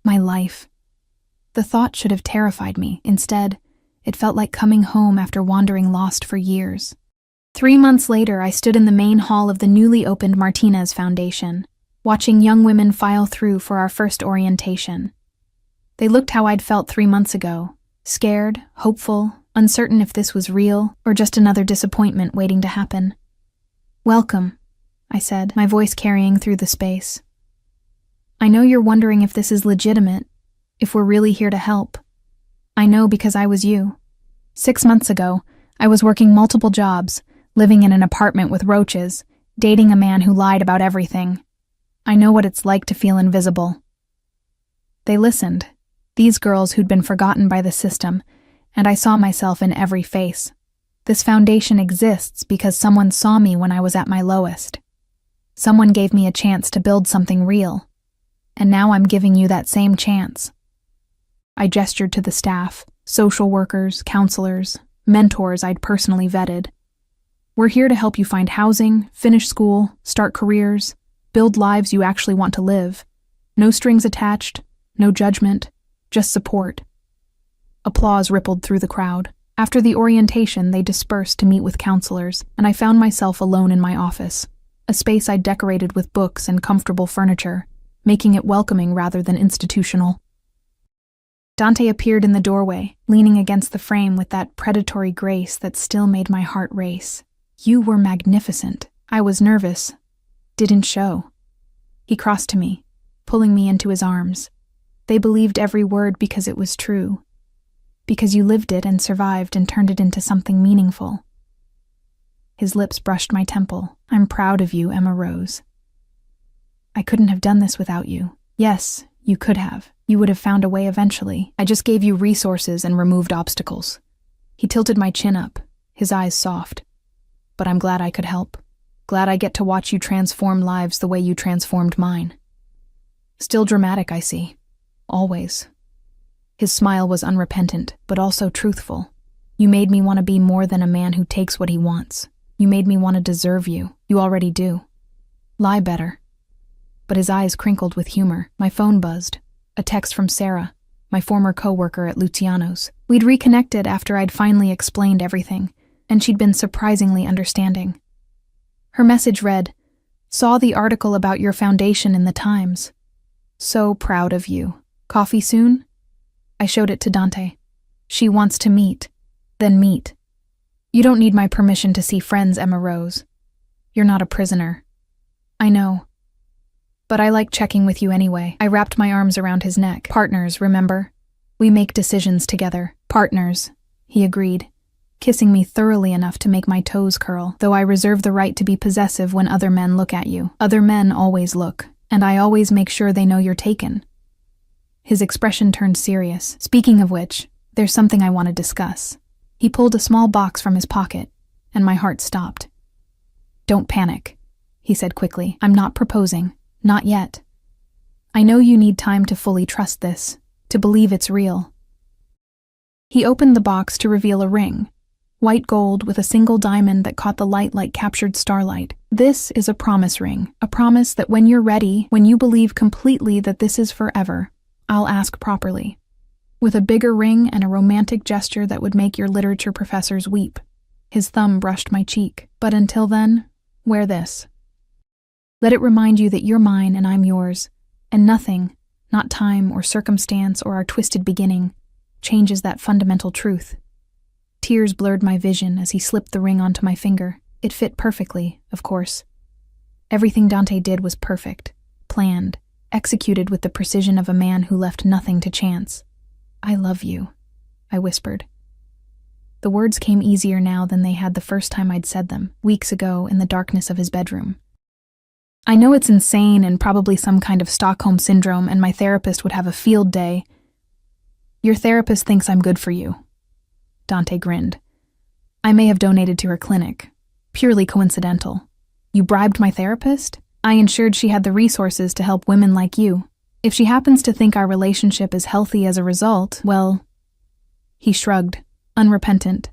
My life. The thought should have terrified me. Instead, it felt like coming home after wandering lost for years. 3 months later, I stood in the main hall of the newly opened Martinez Foundation, watching young women file through for our first orientation. They looked how I'd felt 3 months ago, scared, hopeful, uncertain if this was real or just another disappointment waiting to happen. Welcome, I said, my voice carrying through the space. I know you're wondering if this is legitimate, if we're really here to help. I know because I was you. 6 months ago, I was working multiple jobs, living in an apartment with roaches, dating a man who lied about everything. I know what it's like to feel invisible. They listened, These girls who'd been forgotten by the system, and I saw myself in every face. This foundation exists because someone saw me when I was at my lowest. Someone gave me a chance to build something real, and now I'm giving you that same chance. I gestured to the staff, social workers, counselors, mentors I'd personally vetted. We're here to help you find housing, finish school, start careers, build lives you actually want to live. No strings attached, no judgment, just support. Applause rippled through the crowd. After the orientation, they dispersed to meet with counselors, and I found myself alone in my office, a space I'd decorated with books and comfortable furniture, making it welcoming rather than institutional. Dante appeared in the doorway, leaning against the frame with that predatory grace that still made my heart race. You were magnificent. I was nervous. Didn't show. He crossed to me, pulling me into his arms. They believed every word because it was true. Because you lived it and survived and turned it into something meaningful. His lips brushed my temple. I'm proud of you, Emma Rose. I couldn't have done this without you. Yes, you could have. You would have found a way eventually. I just gave you resources and removed obstacles. He tilted my chin up, his eyes soft. But I'm glad I could help. Glad I get to watch you transform lives the way you transformed mine. Still dramatic, I see. Always. His smile was unrepentant, but also truthful. You made me want to be more than a man who takes what he wants. You made me want to deserve you. You already do. Lie better. But his eyes crinkled with humor. My phone buzzed. A text from Sarah, my former co-worker at Luciano's. We'd reconnected after I'd finally explained everything, and she'd been surprisingly understanding. Her message read, "Saw the article about your foundation in the Times. So proud of you. Coffee soon?" I showed it to Dante. She wants to meet. Then meet. You don't need my permission to see friends, Emma Rose. You're not a prisoner. I know. But I like checking with you anyway. I wrapped my arms around his neck. Partners, remember? We make decisions together. Partners, he agreed, kissing me thoroughly enough to make my toes curl, though I reserve the right to be possessive when other men look at you. Other men always look, and I always make sure they know you're taken. His expression turned serious. Speaking of which, there's something I want to discuss. He pulled a small box from his pocket, and my heart stopped. Don't panic, he said quickly. I'm not proposing. Not yet. I know you need time to fully trust this, to believe it's real. He opened the box to reveal a ring, white gold with a single diamond that caught the light like captured starlight. This is a promise ring, a promise that when you're ready, when you believe completely that this is forever, I'll ask properly. With a bigger ring and a romantic gesture that would make your literature professors weep. His thumb brushed my cheek. But until then, wear this. Let it remind you that you're mine and I'm yours, and nothing, not time or circumstance or our twisted beginning, changes that fundamental truth. Tears blurred my vision as he slipped the ring onto my finger. It fit perfectly, of course. Everything Dante did was perfect, planned, executed with the precision of a man who left nothing to chance. I love you, I whispered. The words came easier now than they had the first time I'd said them, weeks ago in the darkness of his bedroom. I know it's insane and probably some kind of Stockholm syndrome, and my therapist would have a field day. Your therapist thinks I'm good for you. Dante grinned. I may have donated to her clinic. Purely coincidental. You bribed my therapist? I ensured she had the resources to help women like you. If she happens to think our relationship is healthy as a result, well... He shrugged, unrepentant.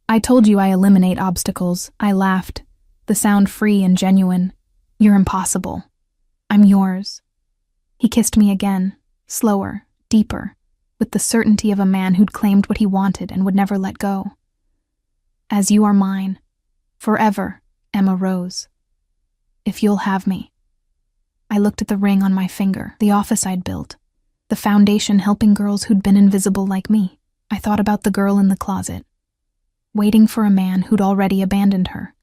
I told you I eliminate obstacles. I laughed, the sound free and genuine. You're impossible. I'm yours. He kissed me again, slower, deeper, with the certainty of a man who'd claimed what he wanted and would never let go. As you are mine, forever, Emma Rose. If you'll have me. I looked at the ring on my finger, the office I'd built, the foundation helping girls who'd been invisible like me. I thought about the girl in the closet, waiting for a man who'd already abandoned her,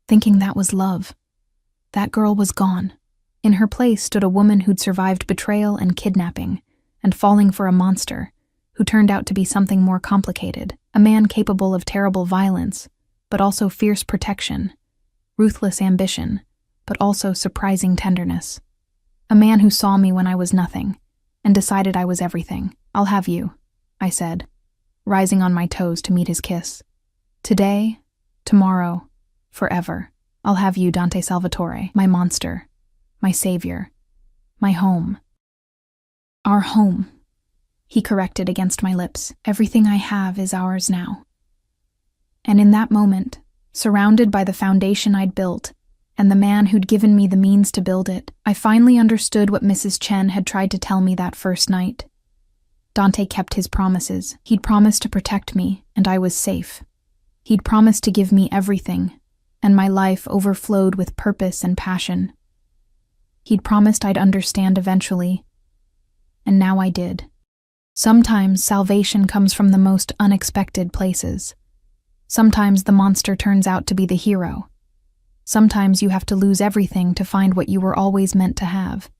thinking that was love. That girl was gone. In her place stood a woman who'd survived betrayal and kidnapping, and falling for a monster, who turned out to be something more complicated, a man capable of terrible violence, but also fierce protection, ruthless ambition, but also surprising tenderness. A man who saw me when I was nothing, and decided I was everything. "I'll have you," I said, rising on my toes to meet his kiss. "Today, tomorrow, forever. I'll have you, Dante Salvatore, my monster, my savior, my home." "Our home," he corrected against my lips. "Everything I have is ours now." And in that moment, surrounded by the foundation I'd built, and the man who'd given me the means to build it, I finally understood what Mrs. Chen had tried to tell me that first night. Dante kept his promises. He'd promised to protect me, and I was safe. He'd promised to give me everything, and my life overflowed with purpose and passion. He'd promised I'd understand eventually, and now I did. Sometimes salvation comes from the most unexpected places. Sometimes the monster turns out to be the hero. Sometimes you have to lose everything to find what you were always meant to have.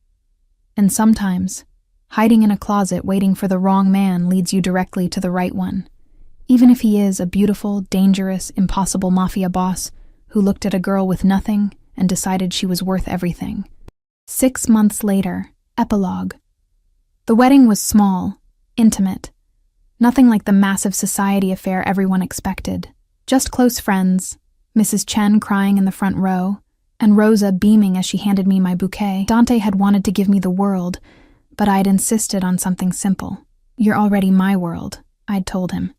And sometimes, hiding in a closet waiting for the wrong man leads you directly to the right one, even if he is a beautiful, dangerous, impossible mafia boss who looked at a girl with nothing and decided she was worth everything. 6 months later, epilogue. The wedding was small, intimate, nothing like the massive society affair everyone expected. Just close friends, Mrs. Chen crying in the front row, and Rosa beaming as she handed me my bouquet. Dante had wanted to give me the world, but I'd insisted on something simple. "You're already my world," I'd told him.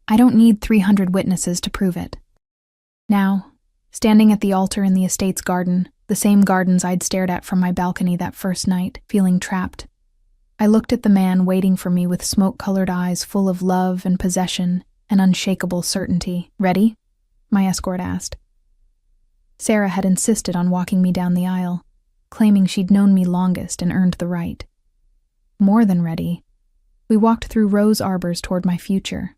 "I don't need 300 witnesses to prove it." Now, standing at the altar in the estate's garden, the same gardens I'd stared at from my balcony that first night, feeling trapped, I looked at the man waiting for me with smoke-colored eyes full of love and possession and unshakable certainty. "Ready?" my escort asked. Sarah had insisted on walking me down the aisle, claiming she'd known me longest and earned the right. More than ready, we walked through rose arbors toward my future,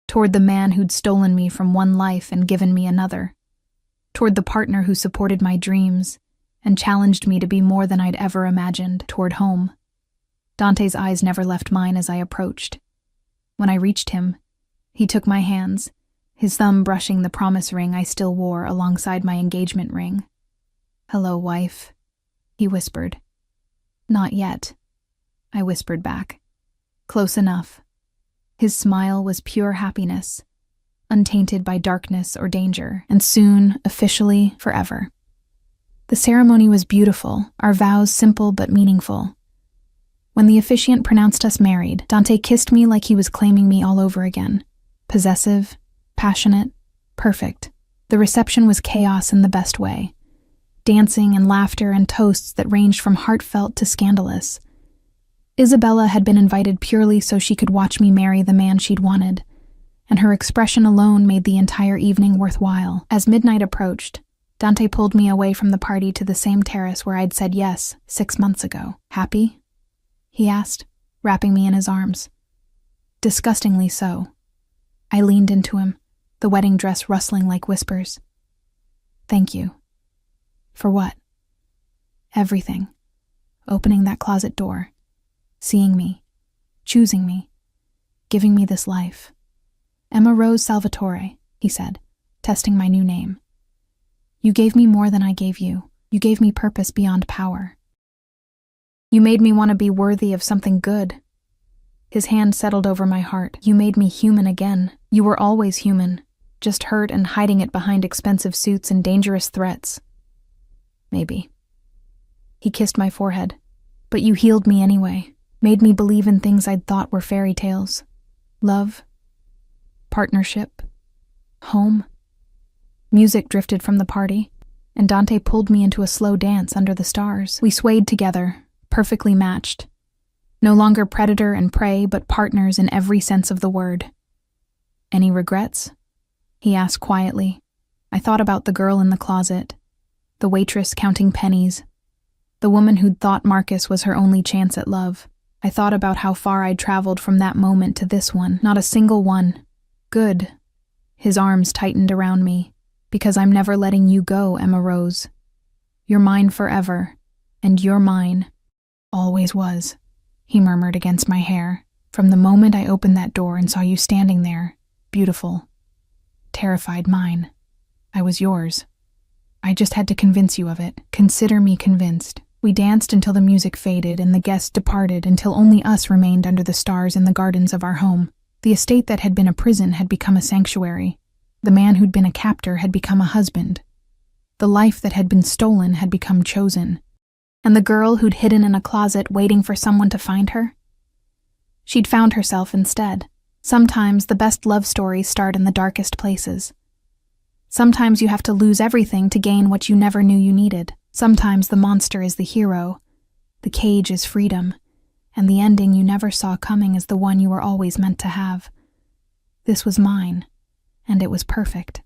toward the man who'd stolen me from one life and given me another, toward the partner who supported my dreams and challenged me to be more than I'd ever imagined, toward home. Dante's eyes never left mine as I approached. When I reached him, he took my hands, his thumb brushing the promise ring I still wore alongside my engagement ring. "Hello, wife," he whispered. "Not yet," I whispered back. "Close enough." His smile was pure happiness, untainted by darkness or danger, and soon, officially, forever. The ceremony was beautiful, our vows simple but meaningful. When the officiant pronounced us married, Dante kissed me like he was claiming me all over again. Possessive, passionate, perfect. The reception was chaos in the best way. Dancing and laughter and toasts that ranged from heartfelt to scandalous. Isabella had been invited purely so she could watch me marry the man she'd wanted, and her expression alone made the entire evening worthwhile. As midnight approached, Dante pulled me away from the party to the same terrace where I'd said yes 6 months ago. "Happy?" he asked, wrapping me in his arms. Disgustingly so. I leaned into him, the wedding dress rustling like whispers. "Thank you." "For what?" "Everything. Opening that closet door, seeing me, choosing me, giving me this life." "Emma Rose Salvatore," he said, testing my new name. "You gave me more than I gave you. You gave me purpose beyond power. You made me want to be worthy of something good." His hand settled over my heart. "You made me human again. You were always human, just hurt and hiding it behind expensive suits and dangerous threats." "Maybe." He kissed my forehead. "But you healed me anyway, made me believe in things I'd thought were fairy tales. Love, partnership, home." Music drifted from the party, and Dante pulled me into a slow dance under the stars. We swayed together, perfectly matched. No longer predator and prey, but partners in every sense of the word. "Any regrets?" he asked quietly. I thought about the girl in the closet, the waitress counting pennies, the woman who'd thought Marcus was her only chance at love. I thought about how far I'd traveled from that moment to this one. Not a single one. "Good." His arms tightened around me. "Because I'm never letting you go, Emma Rose. You're mine forever, and you're mine. Always was," he murmured against my hair. "From the moment I opened that door and saw you standing there, beautiful, terrified mine, I was yours. I just had to convince you of it. Consider me convinced." We danced until the music faded and the guests departed until only us remained under the stars in the gardens of our home. The estate that had been a prison had become a sanctuary. The man who'd been a captor had become a husband. The life that had been stolen had become chosen. And the girl who'd hidden in a closet waiting for someone to find her? She'd found herself instead. Sometimes the best love stories start in the darkest places. Sometimes you have to lose everything to gain what you never knew you needed. Sometimes the monster is the hero, the cage is freedom, and the ending you never saw coming is the one you were always meant to have. This was mine, and it was perfect.